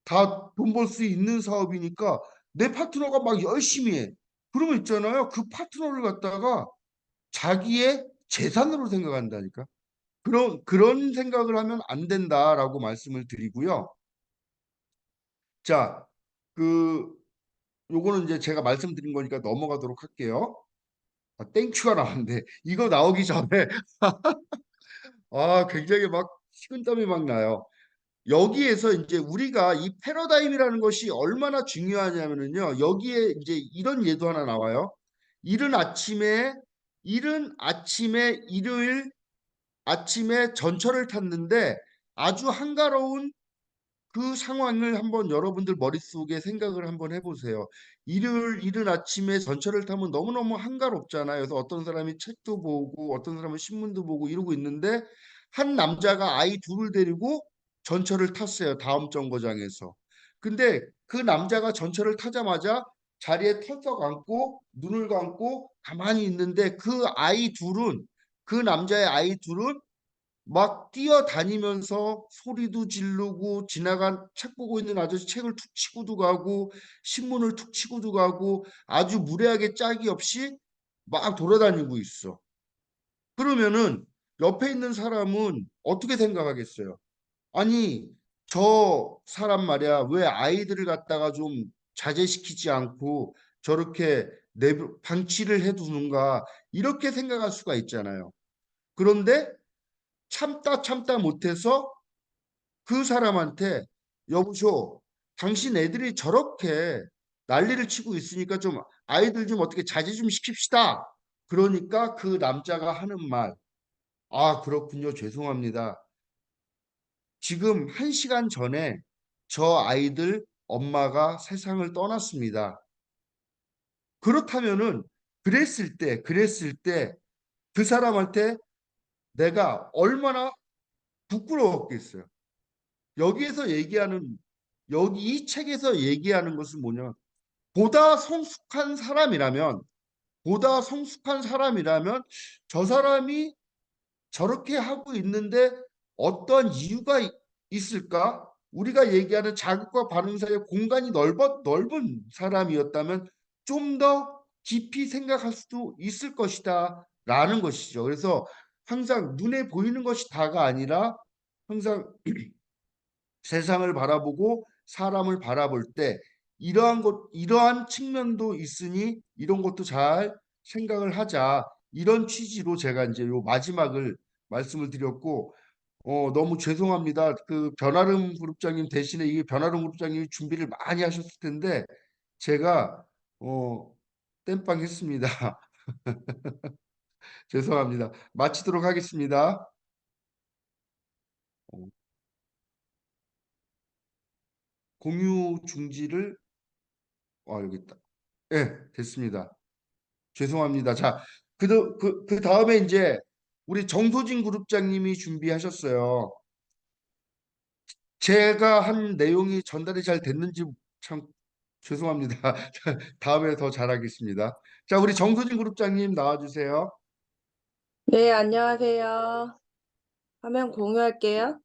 다 돈 벌 수 있는 사업이니까 내 파트너가 막 열심히 해. 그러면 있잖아요. 그 파트너를 갖다가 자기의 재산으로 생각한다니까. 그런 생각을 하면 안 된다라고 말씀을 드리고요. 자, 그 요거는 이제 제가 말씀드린 거니까 넘어가도록 할게요. 아, 땡큐가 나왔는데 이거 나오기 전에 굉장히 막 식은땀이 막 나요. 여기에서 이제 우리가 이 패러다임이라는 것이 얼마나 중요하냐면요. 여기에 이제 이런 예도 하나 나와요. 이른 아침에 일요일 아침에 전철을 탔는데 아주 한가로운 그 상황을 한번 여러분들 머릿속에 생각을 한번 해보세요. 일요일 이른 아침에 전철을 타면 너무너무 한가롭잖아요. 그래서 어떤 사람이 책도 보고 어떤 사람은 신문도 보고 이러고 있는데 한 남자가 아이 둘을 데리고 전철을 탔어요. 다음 정거장에서. 근데 그 남자가 전철을 타자마자 자리에 털썩 앉고 눈을 감고 가만히 있는데 그 남자의 아이 둘은 막 뛰어다니면서 소리도 지르고 지나간 책 보고 있는 아저씨 책을 툭 치고도 가고 신문을 툭 치고도 가고 아주 무례하게 짝이 없이 막 돌아다니고 있어. 그러면은 옆에 있는 사람은 어떻게 생각하겠어요? 아니, 저 사람 말이야, 왜 아이들을 갖다가 좀 자제시키지 않고 저렇게 방치를 해두는가, 이렇게 생각할 수가 있잖아요. 그런데 참다 못해서 그 사람한테 여보쇼, 당신 애들이 저렇게 난리를 치고 있으니까 좀 아이들 좀 어떻게 자제 좀 시킵시다. 그러니까 그 남자가 하는 말, 아, 그렇군요. 죄송합니다. 지금 1시간 전에 저 아이들 엄마가 세상을 떠났습니다. 그렇다면은 그랬을 때 그 사람한테 내가 얼마나 부끄러웠겠어요. 여기에서 얘기하는 여기 이 책에서 얘기하는 것은 뭐냐? 보다 성숙한 사람이라면 보다 성숙한 사람이라면 저 사람이 저렇게 하고 있는데 어떤 이유가 있을까? 우리가 얘기하는 자극과 반응 사이의 공간이 넓은 사람이었다면 좀 더 깊이 생각할 수도 있을 것이다 라는 것이죠. 그래서 항상 눈에 보이는 것이 다가 아니라 항상 세상을 바라보고 사람을 바라볼 때 이러한 측면도 있으니 이런 것도 잘 생각을 하자. 이런 취지로 제가 이제 요 마지막을 말씀을 드렸고, 너무 죄송합니다. 그 변아름 그룹장님 대신에 이게 변아름 그룹장님이 준비를 많이 하셨을 텐데 제가 어, 땜빵했습니다. 죄송합니다. 마치도록 하겠습니다. 어, 공유 중지를 여기 있다. 네, 됐습니다. 죄송합니다. 자, 그 다음에 이제 우리 정소진 그룹장님이 준비하셨어요. 제가 한 내용이 전달이 잘 됐는지 참 죄송합니다. 다음에 더 잘하겠습니다. 자, 우리 정소진 그룹장님 나와주세요. 네, 안녕하세요. 화면 공유할게요.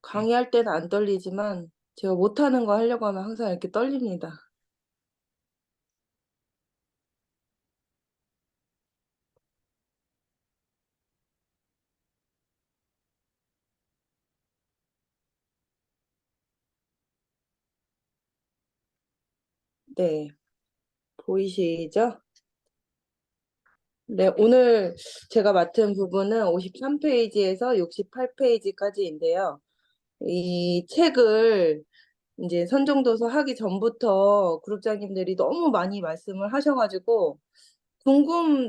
강의할 때는 안 떨리지만 제가 못하는 거 하려고 하면 항상 이렇게 떨립니다. 네, 보이시죠? 네, 오늘 제가 맡은 부분은 53페이지에서 68페이지까지인데요. 이 책을 이제 선정도서 하기 전부터 그룹장님들이 너무 많이 말씀을 하셔가지고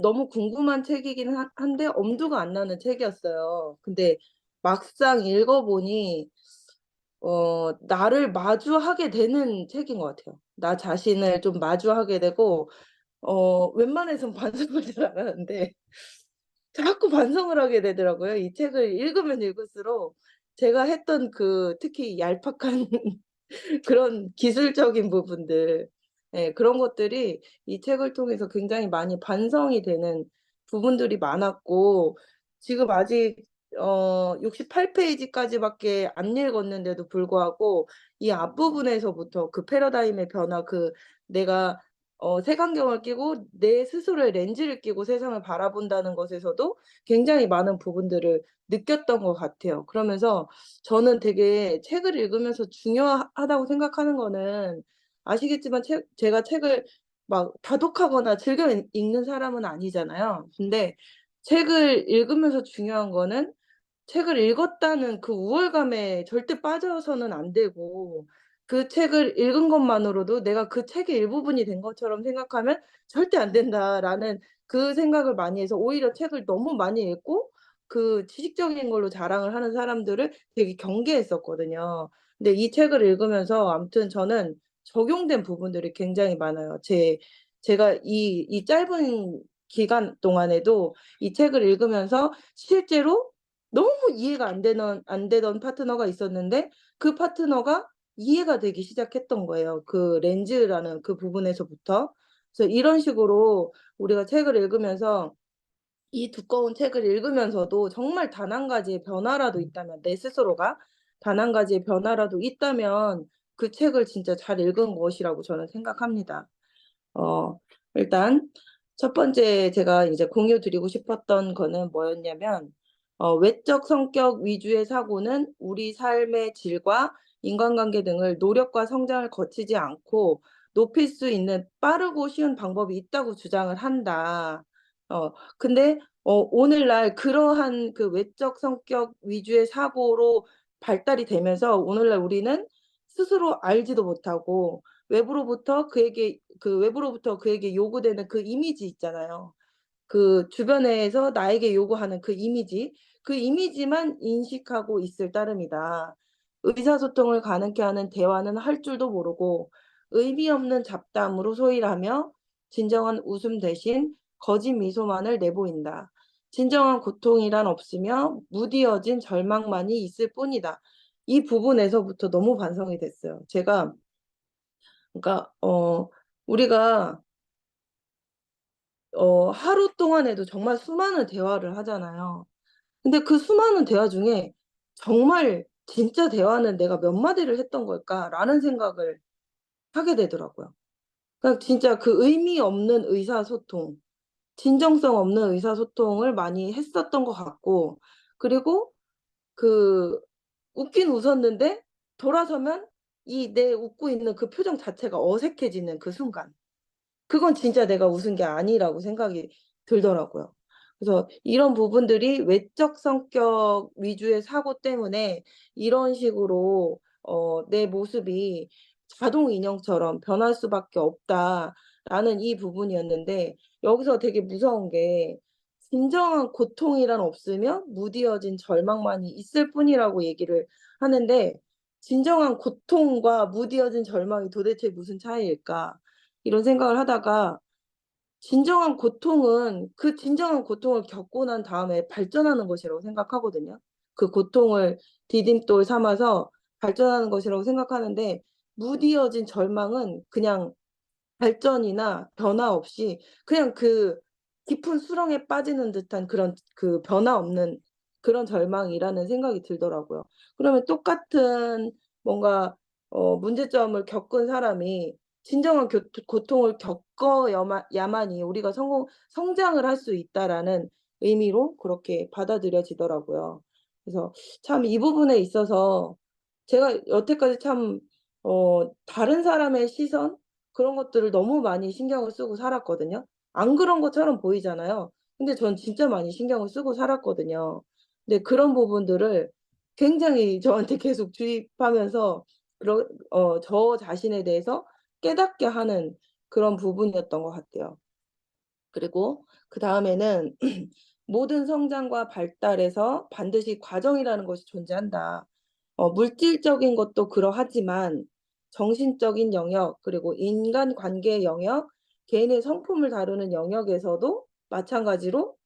너무 궁금한 책이긴 한데 엄두가 안 나는 책이었어요. 근데 막상 읽어보니 나를 마주하게 되는 책인 것 같아요. 나 자신을 좀 마주하게 되고 웬만해선 반성을 잘 안 하는데 자꾸 반성을 하게 되더라고요. 이 책을 읽으면 읽을수록 제가 했던 특히 얄팍한 그런 기술적인 부분들, 예, 그런 것들이 이 책을 통해서 굉장히 많이 반성이 되는 부분들이 많았고, 지금 아직 68페이지까지밖에 안 읽었는데도 불구하고 이 앞부분에서부터 그 패러다임의 변화, 내가 색안경을 끼고 내 스스로의 렌즈를 끼고 세상을 바라본다는 것에서도 굉장히 많은 부분들을 느꼈던 것 같아요. 그러면서 저는 되게 책을 읽으면서 중요하다고 생각하는 거는, 아시겠지만 제가 책을 막 다독하거나 즐겨 읽는 사람은 아니잖아요. 근데 책을 읽으면서 중요한 거는 책을 읽었다는 그 우월감에 절대 빠져서는 안 되고, 그 책을 읽은 것만으로도 내가 그 책의 일부분이 된 것처럼 생각하면 절대 안 된다라는 그 생각을 많이 해서, 오히려 책을 너무 많이 읽고 그 지식적인 걸로 자랑을 하는 사람들을 되게 경계했었거든요. 근데 이 책을 읽으면서 아무튼 저는 적용된 부분들이 굉장히 많아요. 제가 이 짧은 기간 동안에도 이 책을 읽으면서 실제로 너무 이해가 안 되던 파트너가 있었는데 그 파트너가 이해가 되기 시작했던 거예요. 그 렌즈라는 그 부분에서부터. 그래서 이런 식으로 우리가 책을 읽으면서, 이 두꺼운 책을 읽으면서도 정말 단 한 가지의 변화라도 있다면, 내 스스로가 단 한 가지의 변화라도 있다면 그 책을 진짜 잘 읽은 것이라고 저는 생각합니다. 어, 일단 첫 번째 제가 이제 공유 드리고 싶었던 거는 뭐였냐면, 외적 성격 위주의 사고는 우리 삶의 질과 인간관계 등을 노력과 성장을 거치지 않고 높일 수 있는 빠르고 쉬운 방법이 있다고 주장을 한다. 근데 오늘날 그러한 그 외적 성격 위주의 사고로 발달이 되면서 오늘날 우리는 스스로 알지도 못하고 외부로부터 그에게 요구되는 그 이미지 있잖아요. 그 주변에서 나에게 요구하는 그 이미지만 인식하고 있을 따름이다. 의사소통을 가능케 하는 대화는 할 줄도 모르고 의미 없는 잡담으로 소일하며 진정한 웃음 대신 거짓 미소만을 내보인다. 진정한 고통이란 없으며 무디어진 절망만이 있을 뿐이다. 이 부분에서부터 너무 반성이 됐어요. 제가 그러니까 우리가 하루 동안에도 정말 수많은 대화를 하잖아요. 근데 그 수많은 대화 중에 정말 '진짜 대화는 내가 몇 마디를 했던 걸까?'라는 생각을 하게 되더라고요. 그러니까 진짜 그 의미 없는 의사소통, 진정성 없는 의사소통을 많이 했었던 것 같고, 그리고 그 웃긴 웃었는데 돌아서면 이 내 웃고 있는 그 표정 자체가 어색해지는 그 순간. 그건 진짜 내가 웃은 게 아니라고 생각이 들더라고요. 그래서 이런 부분들이 외적 성격 위주의 사고 때문에 이런 식으로 내 모습이 자동 인형처럼 변할 수밖에 없다라는 이 부분이었는데, 여기서 되게 무서운 게 진정한 고통이란 없으며 무디어진 절망만이 있을 뿐이라고 얘기를 하는데, 진정한 고통과 무디어진 절망이 도대체 무슨 차이일까? 이런 생각을 하다가, 진정한 고통은 그 진정한 고통을 겪고 난 다음에 발전하는 것이라고 생각하거든요. 그 고통을 디딤돌 삼아서 발전하는 것이라고 생각하는데, 무디어진 절망은 그냥 발전이나 변화 없이 그냥 그 깊은 수렁에 빠지는 듯한 그런 그 변화 없는 그런 절망이라는 생각이 들더라고요. 그러면 똑같은 뭔가 문제점을 겪은 사람이 진정한 고통을 야만이 우리가 성장을 할 수 있다라는 의미로 그렇게 받아들여지더라고요. 그래서 참 이 부분에 있어서 제가 여태까지 참 다른 사람의 시선, 그런 것들을 너무 많이 신경을 쓰고 살았거든요. 안 그런 것처럼 보이잖아요. 근데 전 진짜 많이 신경을 쓰고 살았거든요. 근데 그런 부분들을 굉장히 저한테 계속 주입하면서 저 자신에 대해서 깨닫게 하는 그런 부분이었던 것 같아요. 그리고 그다음에는 모든 성장과 발달에서 반드시 과정이라는 것이 존재한다. 물질적인 것도 그러하지만 정신적인 영역, 그리고 인간관계 영역, 개인의 성품을 다루는 영역에서도 마찬가지로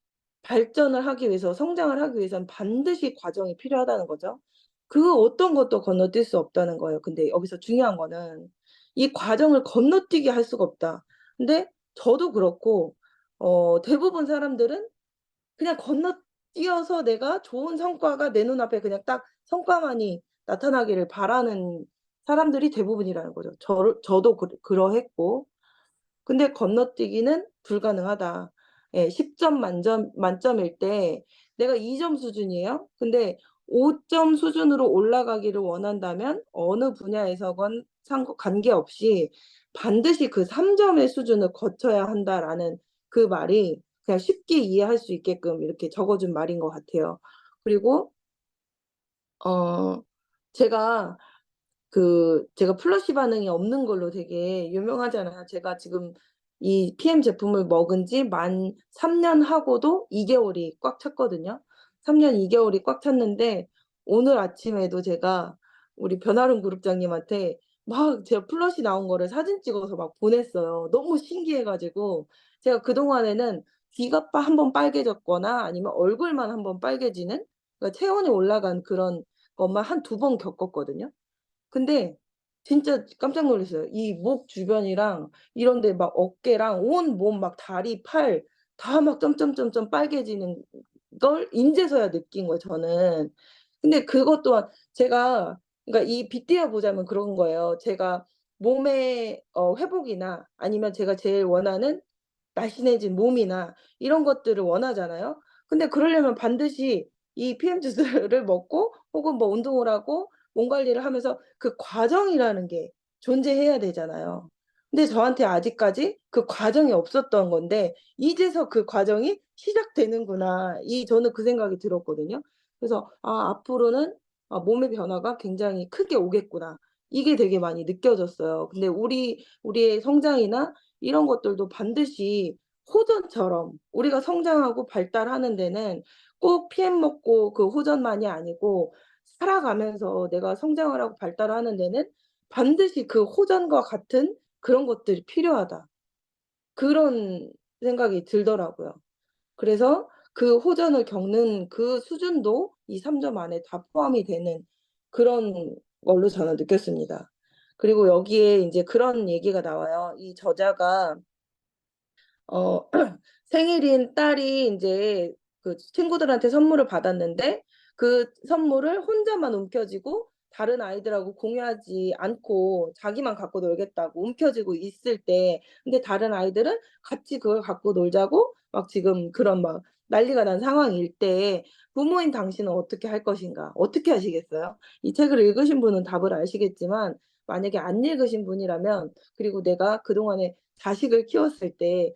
발전을 하기 위해서, 성장을 하기 위해서는 반드시 과정이 필요하다는 거죠. 그 어떤 것도 건너뛸 수 없다는 거예요. 근데 여기서 중요한 거는 이 과정을 건너뛰게 할 수가 없다. 근데 저도 그렇고 대부분 사람들은 그냥 건너뛰어서 내가 좋은 성과가 내 눈앞에 그냥 딱 성과만이 나타나기를 바라는 사람들이 대부분이라는 거죠. 저도 그러했고. 근데 건너뛰기는 불가능하다. 예, 10점 만점일 때 내가 2점 수준이에요. 근데 5점 수준으로 올라가기를 원한다면 어느 분야에서건 관계없이 반드시 그 3점의 수준을 거쳐야 한다라는 그 말이 그냥 쉽게 이해할 수 있게끔 이렇게 적어준 말인 것 같아요. 그리고 제가 제가 플러시 반응이 없는 걸로 되게 유명하잖아요. 제가 지금 이 PM 제품을 먹은 지 만 3년 하고도 2개월이 꽉 찼거든요. 3년 2개월이 꽉 찼는데, 오늘 아침에도 제가 우리 변아름 그룹장님한테 막 제가 플러시 나온 거를 사진 찍어서 막 보냈어요. 너무 신기해 가지고. 제가 그동안에는 귀가 한번 빨개졌거나 아니면 얼굴만 한번 빨개지는, 그러니까 체온이 올라간 그런 것만 한 2번 겪었거든요. 근데 진짜 깜짝 놀랐어요. 이 목 주변이랑 이런 데 막 어깨랑 온 몸 막 다리, 팔 다 막 점점점점 빨개지는 걸 인제서야 느낀 거예요, 저는. 근데 그것 또한 제가, 그러니까 이 빗대어 보자면 그런 거예요. 제가 몸의 회복이나 아니면 제가 제일 원하는 날씬해진 몸이나 이런 것들을 원하잖아요. 근데 그러려면 반드시 이 PM 주스를 먹고 혹은 뭐 운동을 하고 몸 관리를 하면서 그 과정이라는 게 존재해야 되잖아요. 근데 저한테 아직까지 그 과정이 없었던 건데 '이제서 그 과정이 시작되는구나.' 저는 그 생각이 들었거든요. 그래서 '아, 앞으로는 몸의 변화가 굉장히 크게 오겠구나.' 이게 되게 많이 느껴졌어요. 근데 우리의 성장이나 이런 것들도 반드시 호전처럼 우리가 성장하고 발달하는 데는 꼭 PM 먹고 그 호전만이 아니고, 살아가면서 내가 성장을 하고 발달하는 데는 반드시 그 호전과 같은 그런 것들이 필요하다. 그런 생각이 들더라고요. 그래서 그 호전을 겪는 그 수준도 이 3점 안에 다 포함이 되는 그런 걸로 저는 느꼈습니다. 그리고 여기에 인제 그런 얘기가 나와요. 이 저자가 어 생일인 딸이 인제 그 친구들한테 선물을 받았는데, 그 선물을 혼자만 움켜쥐고 다른 아이들하고 공유하지 않고 자기만 갖고 놀겠다고 움켜쥐고 있을 때, 근데 다른 아이들은 같이 그걸 갖고 놀자고 막 지금 그런 막 난리가 난 상황일 때 부모인 당신은 어떻게 할 것인가? 어떻게 하시겠어요? 이 책을 읽으신 분은 답을 아시겠지만 만약에 안 읽으신 분이라면, 그리고 내가 그동안에 자식을 키웠을 때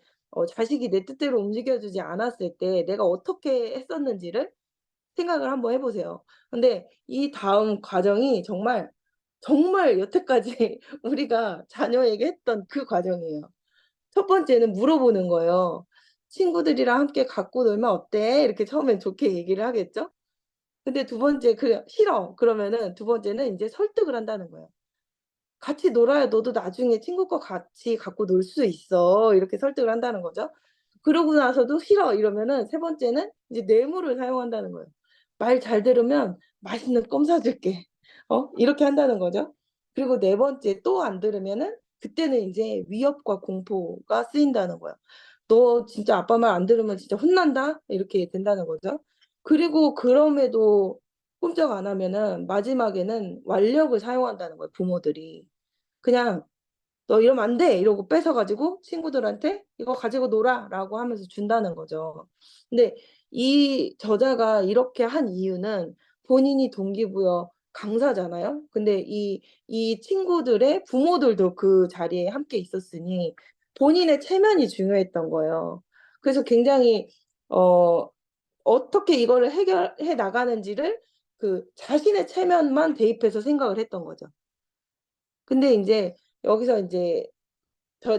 자식이 내 뜻대로 움직여주지 않았을 때 내가 어떻게 했었는지를 생각을 한번 해 보세요. 근데 이 다음 과정이 정말, 정말 여태까지 우리가 자녀에게 했던 그 과정이에요. 첫 번째는 물어보는 거예요. "친구들이랑 함께 갖고 놀면 어때?" 이렇게 처음엔 좋게 얘기를 하겠죠. 근데 두 번째 "그래 싫어." 그러면은 두 번째는 인제 설득을 한다는 거예요. "같이 놀아야 너도 나중에 친구과 같이 갖고 놀 수 있어." 이렇게 설득을 한다는 거죠. 그러고 나서도 "싫어." 이러면은 세 번째는 이제 뇌물을 사용한다는 거예요. "말 잘 들으면 맛있는 껌 사 줄게." 이렇게 한다는 거죠. 그리고 네 번째 또 안 들으면은 그때는 인제 위협과 공포가 쓰인다는 거예요. "너 진짜 아빠 말 안 들으면 진짜 혼난다." 이렇게 된다는 거죠. 그리고 그럼에도 꼼짝 안 하면은 마지막에는 완력을 사용한다는 거예요, 부모들이. 그냥 "너 이러면 안 돼." 이러고 뺏어 가지고 친구들한테 "이거 가지고 놀아."라고 하면서 준다는 거죠. 근데 이 저자가 이렇게 한 이유는 본인이 동기부여 강사잖아요. 근데 이 친구들의 부모들도 그 자리에 함께 있었으니 본인의 체면이 중요했던 거예요. 그래서 굉장히 어 어떻게 이거를 해결해 나가는지를 그 자신의 체면만 대입해서 생각을 했던 거죠. 근데 인제 여기서 인제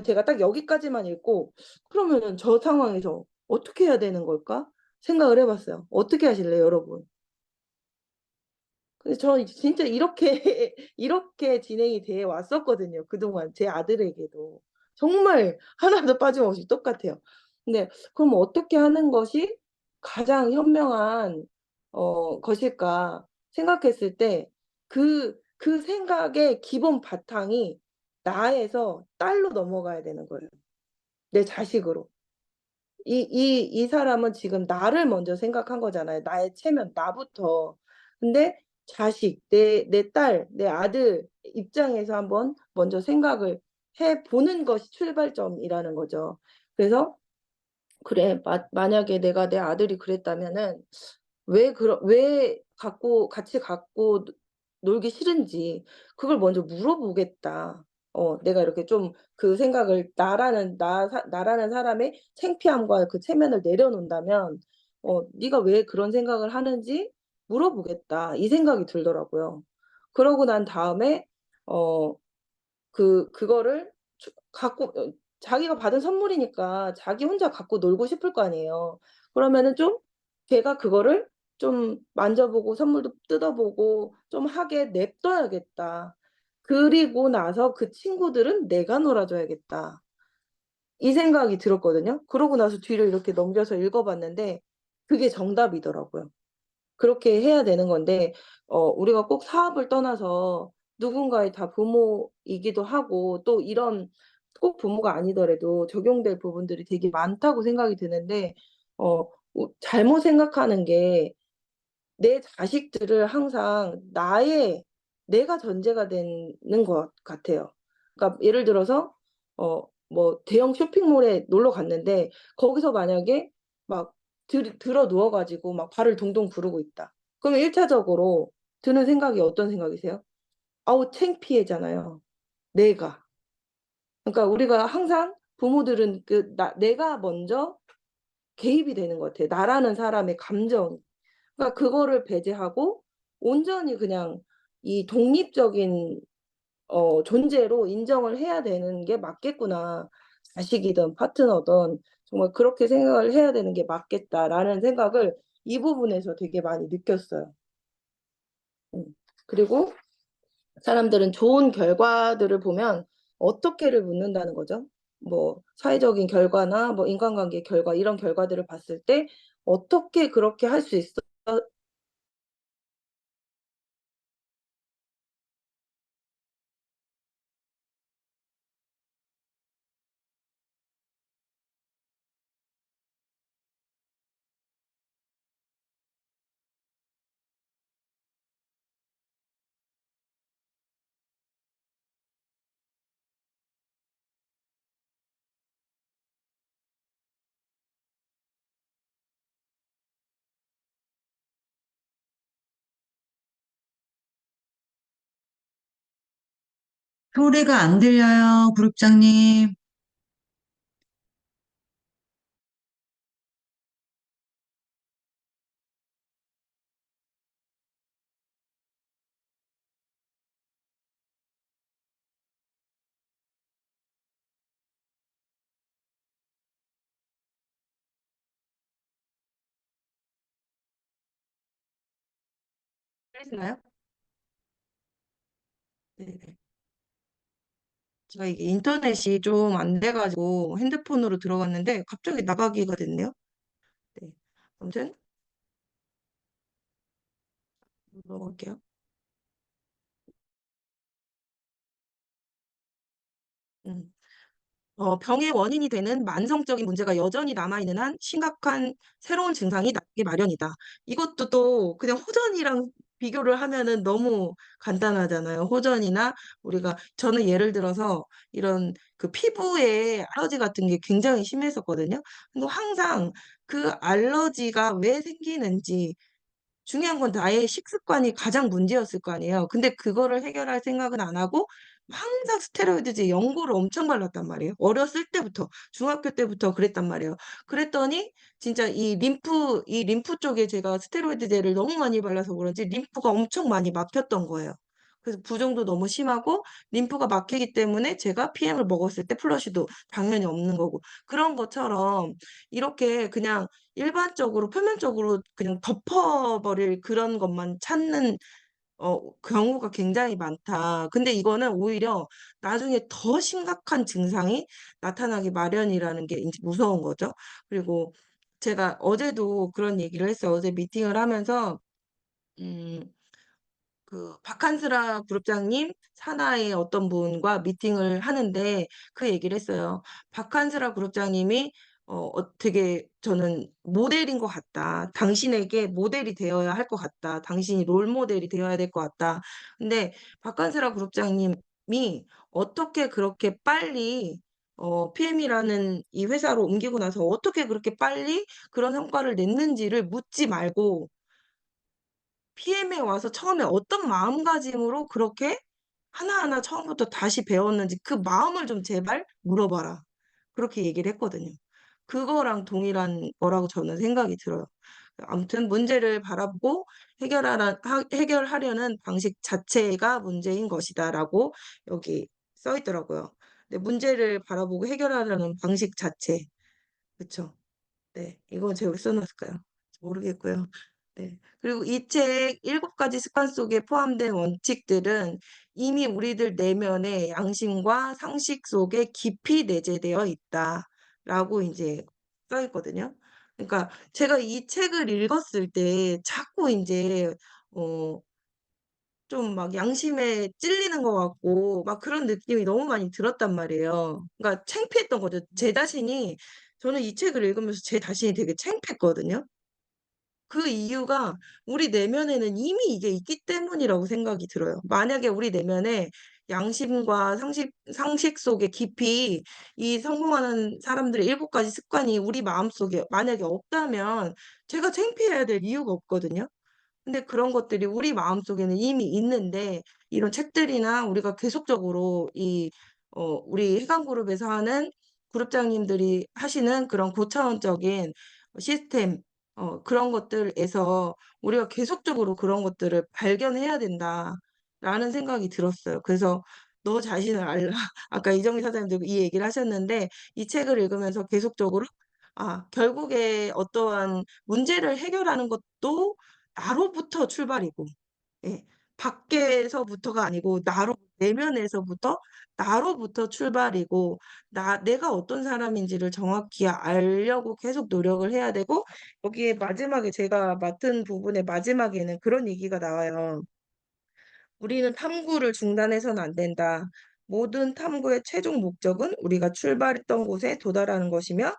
제가 딱 여기까지만 읽고 '그러면은 저 상황에서 어떻게 해야 되는 걸까?' 생각을 해 봤어요. 어떻게 하실래요, 여러분? 근데 저 진짜 이렇게 이렇게 진행이 돼 왔었거든요, 그동안 제 아들에게도. 정말 하나도 빠짐없이 똑같아요. 근데 그럼 어떻게 하는 것이 가장 현명한 것일까 생각했을 때 그 생각의 기본 바탕이 나에서 딸로 넘어가야 되는 거예요, 내 자식으로. 이 사람은 지금 나를 먼저 생각한 거잖아요. 나의 체면, 나부터. 근데 자식, 내 딸, 내 아들 입장에서 한번 먼저 생각을 해 보는 것이 출발점이라는 거죠. 그래서 '그래. 만약에 내가 내 아들이 그랬다면은 왜 같이 갖고 놀기 싫은지 그걸 먼저 물어보겠다.' 내가 이렇게 좀 그 생각을 나라는 사람의 창피함과 그 체면을 내려놓는다면 '네가 왜 그런 생각을 하는지 물어보겠다.' 이 생각이 들더라고요. 그러고 난 다음에 어 그거를 갖고 자기가 받은 선물이니까 자기 혼자 갖고 놀고 싶을 거 아니에요. 그러면은 좀 걔가 그거를 좀 만져보고 선물도 뜯어보고 좀 하게 냅둬야겠다. 그리고 나서 '그 친구들은 내가 놀아 줘야겠다.' 이 생각이 들었거든요. 그러고 나서 뒤를 이렇게 넘겨서 읽어 봤는데 그게 정답이더라고요. 그렇게 해야 되는 건데 우리가 꼭 사업을 떠나서 누군가의 다 부모이기도 하고 또 이런 꼭 부모가 아니더라도 적용될 부분들이 되게 많다고 생각이 드는데 잘못 생각하는 게 내 자식들을 항상 내가 전제가 되는 것 같아요. 그러니까 예를 들어서 뭐 대형 쇼핑몰에 놀러 갔는데 거기서 만약에 막 들어 누워 가지고 막 발을 동동 구르고 있다. 그러면 1 차적으로 드는 생각이 어떤 생각이세요? 아우 창피해잖아요, 내가. 그러니까 우리가 항상 부모들은 내가 먼저 개입이 되는 것 같아요, 나라는 사람의 감정. 그러니까 그거를 배제하고 온전히 그냥 이 독립적인 존재로 인정을 해야 되는 게 맞겠구나. 자식이든 파트너든 정말 그렇게 생각을 해야 되는 게 맞겠다라는 생각을 이 부분에서 되게 많이 느꼈어요. 음. 그리고 사람들은 좋은 결과들을 보면 어떻게를 묻는다는 거죠. 뭐 사회적인 결과나 뭐 인간관계 결과 이런 결과들을 봤을 때 "어떻게 그렇게 할 수 있어?" 소리가 안 들려요, 구룹장님. 들리시나요? 네. 제가 이게 인터넷이 좀 안 돼가지고 핸드폰으로 들어갔는데 갑자기 나가기가 됐네요. 네. 아무튼 넘어갈게요. 음. 병의 원인이 되는 만성적인 문제가 여전히 남아있는 한 심각한 새로운 증상이 나기 마련이다. 이것도 또 그냥 호전이랑 비교를 하면은 너무 간단하잖아요. 호전이나 우리가 저는 예를 들어서 이런 그 피부에 알러지 같은 게 굉장히 심했었거든요. 근데 항상 그 알러지가 왜 생기는지 중요한 건 나의 식습관이 가장 문제였을 거 아니에요. 근데 그거를 해결할 생각은 안 하고 항상 스테로이드제 연고를 엄청 발랐단 말이에요. 어렸을 때부터, 중학교 때부터 그랬단 말이에요. 그랬더니 진짜 이 림프 쪽에 제가 스테로이드제를 너무 많이 발라서 그런지 림프가 엄청 많이 막혔던 거예요. 그래서 부종도 너무 심하고 림프가 막히기 때문에 제가 PM을 먹었을 때 플러시도 당연히 없는 거고 그런 것처럼 이렇게 그냥 일반적으로 표면적으로 그냥 덮어버릴 그런 것만 찾는 경우가 굉장히 많다. 근데 이거는 오히려 나중에 더 심각한 증상이 나타나기 마련이라는 게 이제 무서운 거죠. 그리고 제가 어제도 그런 얘기를 했어요. 어제 미팅을 하면서 음, 그 박한슬아 그룹장님 산하의 어떤 분과 미팅을 하는데 그 얘기를 했어요. 박한슬아 그룹장님이 되게 저는 모델인 것 같다. 당신에게 모델이 되어야 할 것 같다. 당신이 롤 모델이 되어야 될 것 같다. 근데 박한슬아 그룹장님이 어떻게 그렇게 빨리 PM이라는 이 회사로 옮기고 나서 어떻게 그렇게 빨리 그런 성과를 냈는지를 묻지 말고 PM에 와서 처음에 어떤 마음가짐으로 그렇게 하나하나 처음부터 다시 배웠는지 그 마음을 좀 제발 물어봐라. 그렇게 얘기를 했거든요. 그거랑 동일한 거라고 저는 생각이 들어요. 아무튼 문제를 바라보고 해결하려는 방식 자체가 문제인 것이다라고 여기 써 있더라고요. 근데 문제를 바라보고 해결하려는 방식 자체. 그쵸? 네, 이건 제가 왜 써놨을까요? 모르겠고요. 네. 그리고 이 책 7가지 습관 속에 포함된 원칙들은 이미 우리들 내면의 양심과 상식 속에 깊이 내재되어 있다라고 이제 써 있거든요. 그러니까 제가 이 책을 읽었을 때 자꾸 이제 어, 좀 막 양심에 찔리는 것 같고 막 그런 느낌이 너무 많이 들었단 말이에요. 그러니까 창피했던 거죠. 제 자신이 저는 이 책을 읽으면서 제 자신이 되게 창피했거든요. 그 이유가 우리 내면에는 이미 이게 있기 때문이라고 생각이 들어요. 만약에 우리 내면에 양심과 상식 속에 깊이 이 성공하는 사람들의 7가지 습관이 우리 마음속에 만약에 없다면 제가 창피해야 될 이유가 없거든요. 근데 그런 것들이 우리 마음속에는 이미 있는데 이런 책들이나 우리가 계속적으로 우리 해강그룹에서 하는 그룹장님들이 하시는 그런 고차원적인 시스템 그런 것들에서 우리가 계속적으로 그런 것들을 발견해야 된다라는 생각이 들었어요. 그래서 너 자신을 알라. 아까 이정희 사장님도 이 얘기를 하셨는데 이 책을 읽으면서 계속적으로 결국에 어떠한 문제를 해결하는 것도 나로부터 출발이고, 예, 밖에서부터가 아니고 내면에서부터 나로부터 출발이고, 내가 어떤 사람인지를 정확히 알려고 계속 노력을 해야 되고, 여기에 마지막에 제가 맡은 부분의 마지막에는 그런 얘기가 나와요. 우리는 탐구를 중단해서는 안 된다. 모든 탐구의 최종 목적은 우리가 출발했던 곳에 도달하는 것이며,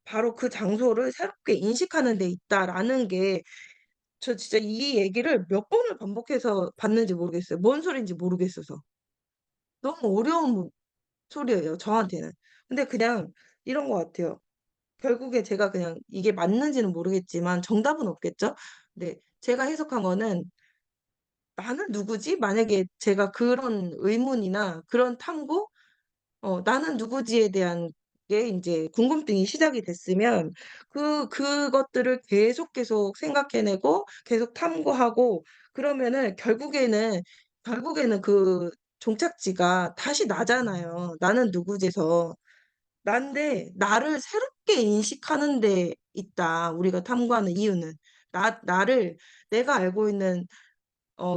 바로 그 장소를 새롭게 인식하는 데 있다라는 게 저 진짜 이 얘기를 몇 번을 반복해서 봤는지 모르겠어요. 뭔 소린지 모르겠어서. 너무 어려운 소리예요, 저한테는. 근데 그냥 이런 것 같아요. 결국에 제가 그냥 이게 맞는지는 모르겠지만 정답은 없겠죠? 네, 제가 해석한 거는 나는 누구지? 만약에 제가 그런 의문이나 그런 탐구, 나는 누구지에 대한 게 이제 궁금증이 시작이 됐으면 그것들을 계속 생각해내고 계속 탐구하고 그러면은 결국에는 그 종착지가 다시 나잖아요. 나는 누구지에서. 난데 나를 새롭게 인식하는 데 있다. 우리가 탐구하는 이유는 나를 내가 알고 있는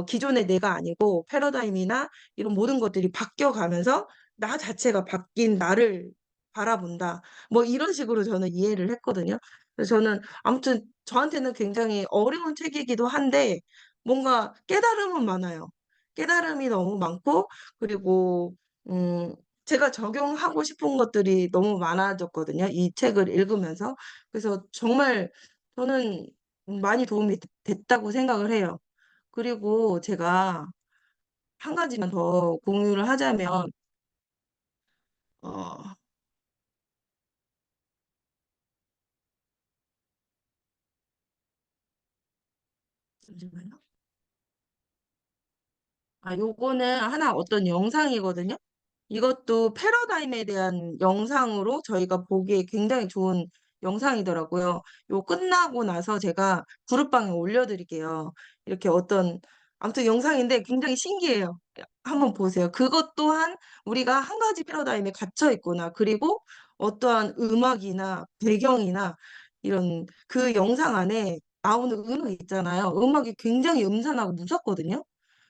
기존의 내가 아니고 패러다임이나 이런 모든 것들이 바뀌어가면서 나 자체가 바뀐 나를 바라본다. 뭐 이런 식으로 저는 이해를 했거든요. 그래서 저는 아무튼 저한테는 굉장히 어려운 책이기도 한데 뭔가 깨달음은 많아요. 깨달음이 너무 많고 그리고 음, 제가 적용하고 싶은 것들이 너무 많아졌거든요. 이 책을 읽으면서. 그래서 정말 저는 많이 도움이 됐다고 생각을 해요. 그리고 제가 한 가지만 더 공유를 하자면, 어, 잠시만요. 요거는 하나 어떤 영상이거든요. 이것도 패러다임에 대한 영상으로 저희가 보기에 굉장히 좋은 영상이더라고요. 요 끝나고 나서 제가 그룹방에 올려드릴게요. 이렇게 아무튼 영상인데 굉장히 신기해요. 한번 보세요. 그것 또한 우리가 한 가지 패러다임에 갇혀 있구나. 그리고 어떠한 음악이나 배경이나 이런 그 영상 안에 나오는 음악 있잖아요. 음악이 굉장히 음산하고 무섭거든요.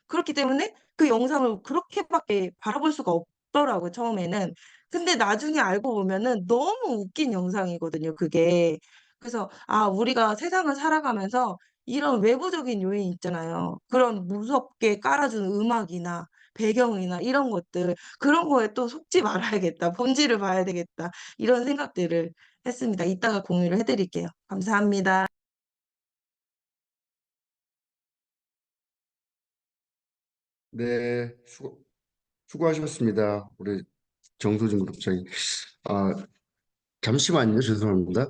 그렇기 때문에 그 영상을 그렇게밖에 바라볼 수가 없더라고요, 처음에는. 근데 나중에 알고 보면은 너무 웃긴 영상이거든요, 그게. 그래서, 우리가 세상을 살아가면서 이런 외부적인 요인 있잖아요. 그런 무섭게 깔아준 음악이나 배경이나 이런 것들, 그런 거에 또 속지 말아야겠다. 본질을 봐야 되겠다. 이런 생각들을 했습니다. 이따가 공유를 해드릴게요. 감사합니다. 네, 수고하셨습니다. 우리 정소진 그룹장님. 아, 잠시만요. 죄송합니다.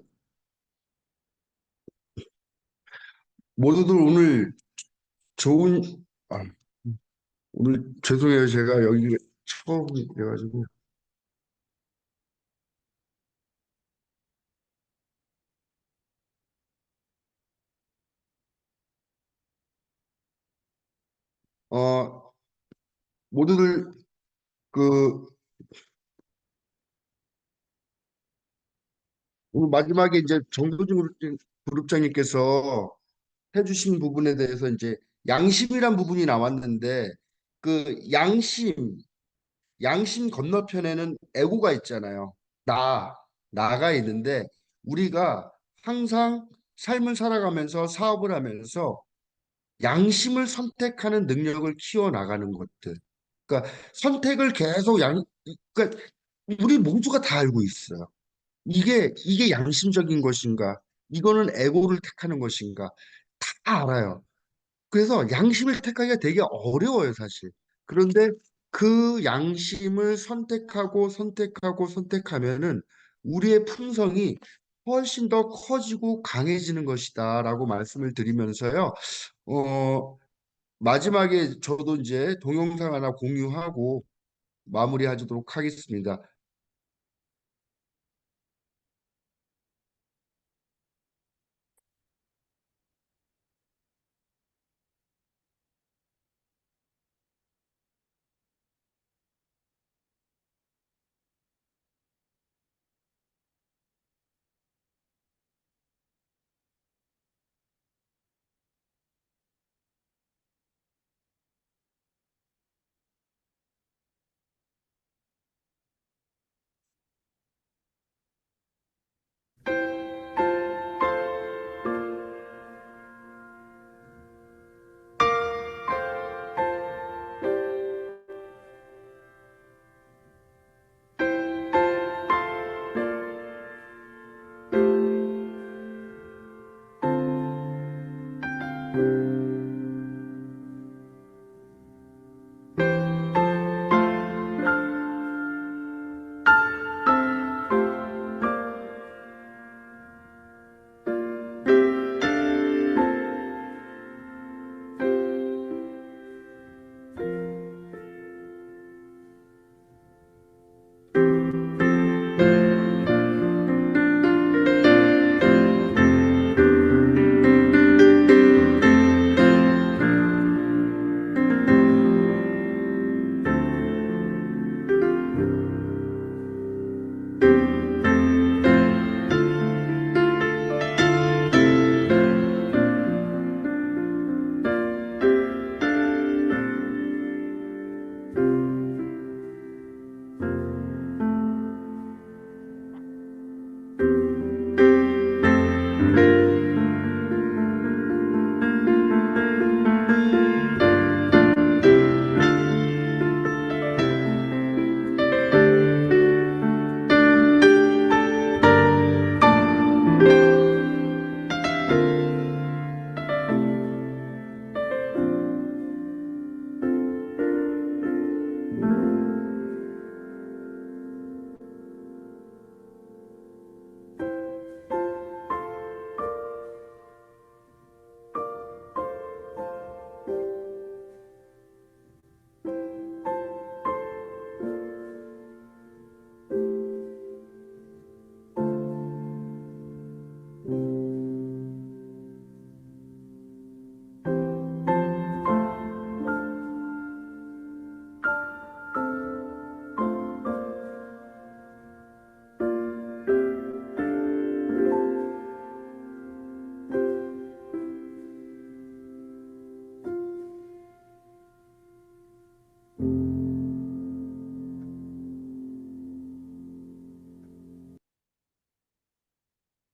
모두들 오늘 좋은, 아, 오늘 죄송해요. 제가 여기 처음이라가지고. 어, 모두들 그, 오늘 마지막에 이제 정소진 그룹장님께서 해주신 부분에 대해서 이제 양심이란 부분이 나왔는데 그 양심 건너편에는 에고가 있잖아요. 나, 나가 있는데 우리가 항상 삶을 살아가면서 사업을 하면서 양심을 선택하는 능력을 키워나가는 것들. 그러니까 선택을 계속 그러니까 우리 모두가 다 알고 있어요. 이게 양심적인 것인가? 이거는 에고를 택하는 것인가? 다 알아요. 그래서 양심을 택하기가 되게 어려워요, 사실. 그런데 그 양심을 선택하면은 우리의 품성이 훨씬 더 커지고 강해지는 것이다라고 말씀을 드리면서요. 어, 마지막에 저도 이제 동영상 하나 공유하고 마무리하도록 하겠습니다.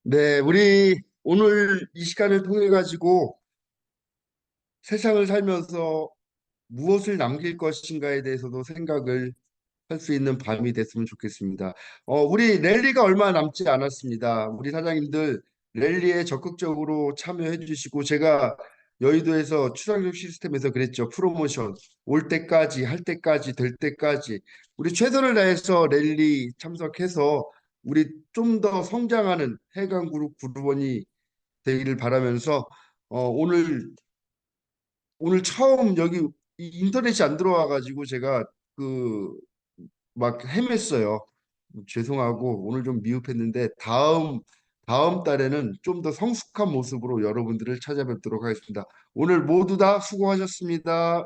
네, 우리 오늘 이 시간을 통해 가지고 세상을 살면서 무엇을 남길 것인가에 대해서도 생각을 할 수 있는 밤이 됐으면 좋겠습니다. 우리 랠리가 얼마 남지 않았습니다. 우리 사장님들 랠리에 적극적으로 참여해 주시고 제가 여의도에서 추상적 시스템에서 그랬죠. 프로모션 올 때까지 할 때까지 될 때까지 우리 최선을 다해서 랠리 참석해서 우리 좀 더 성장하는 해강그룹 그룹원이 되기를 바라면서 오늘 처음 여기 인터넷이 안 들어와 가지고 제가 그 막 헤맸어요. 죄송하고 오늘 좀 미흡했는데 다음 달에는 좀 더 성숙한 모습으로 여러분들을 찾아뵙도록 하겠습니다. 오늘 모두 다 수고하셨습니다.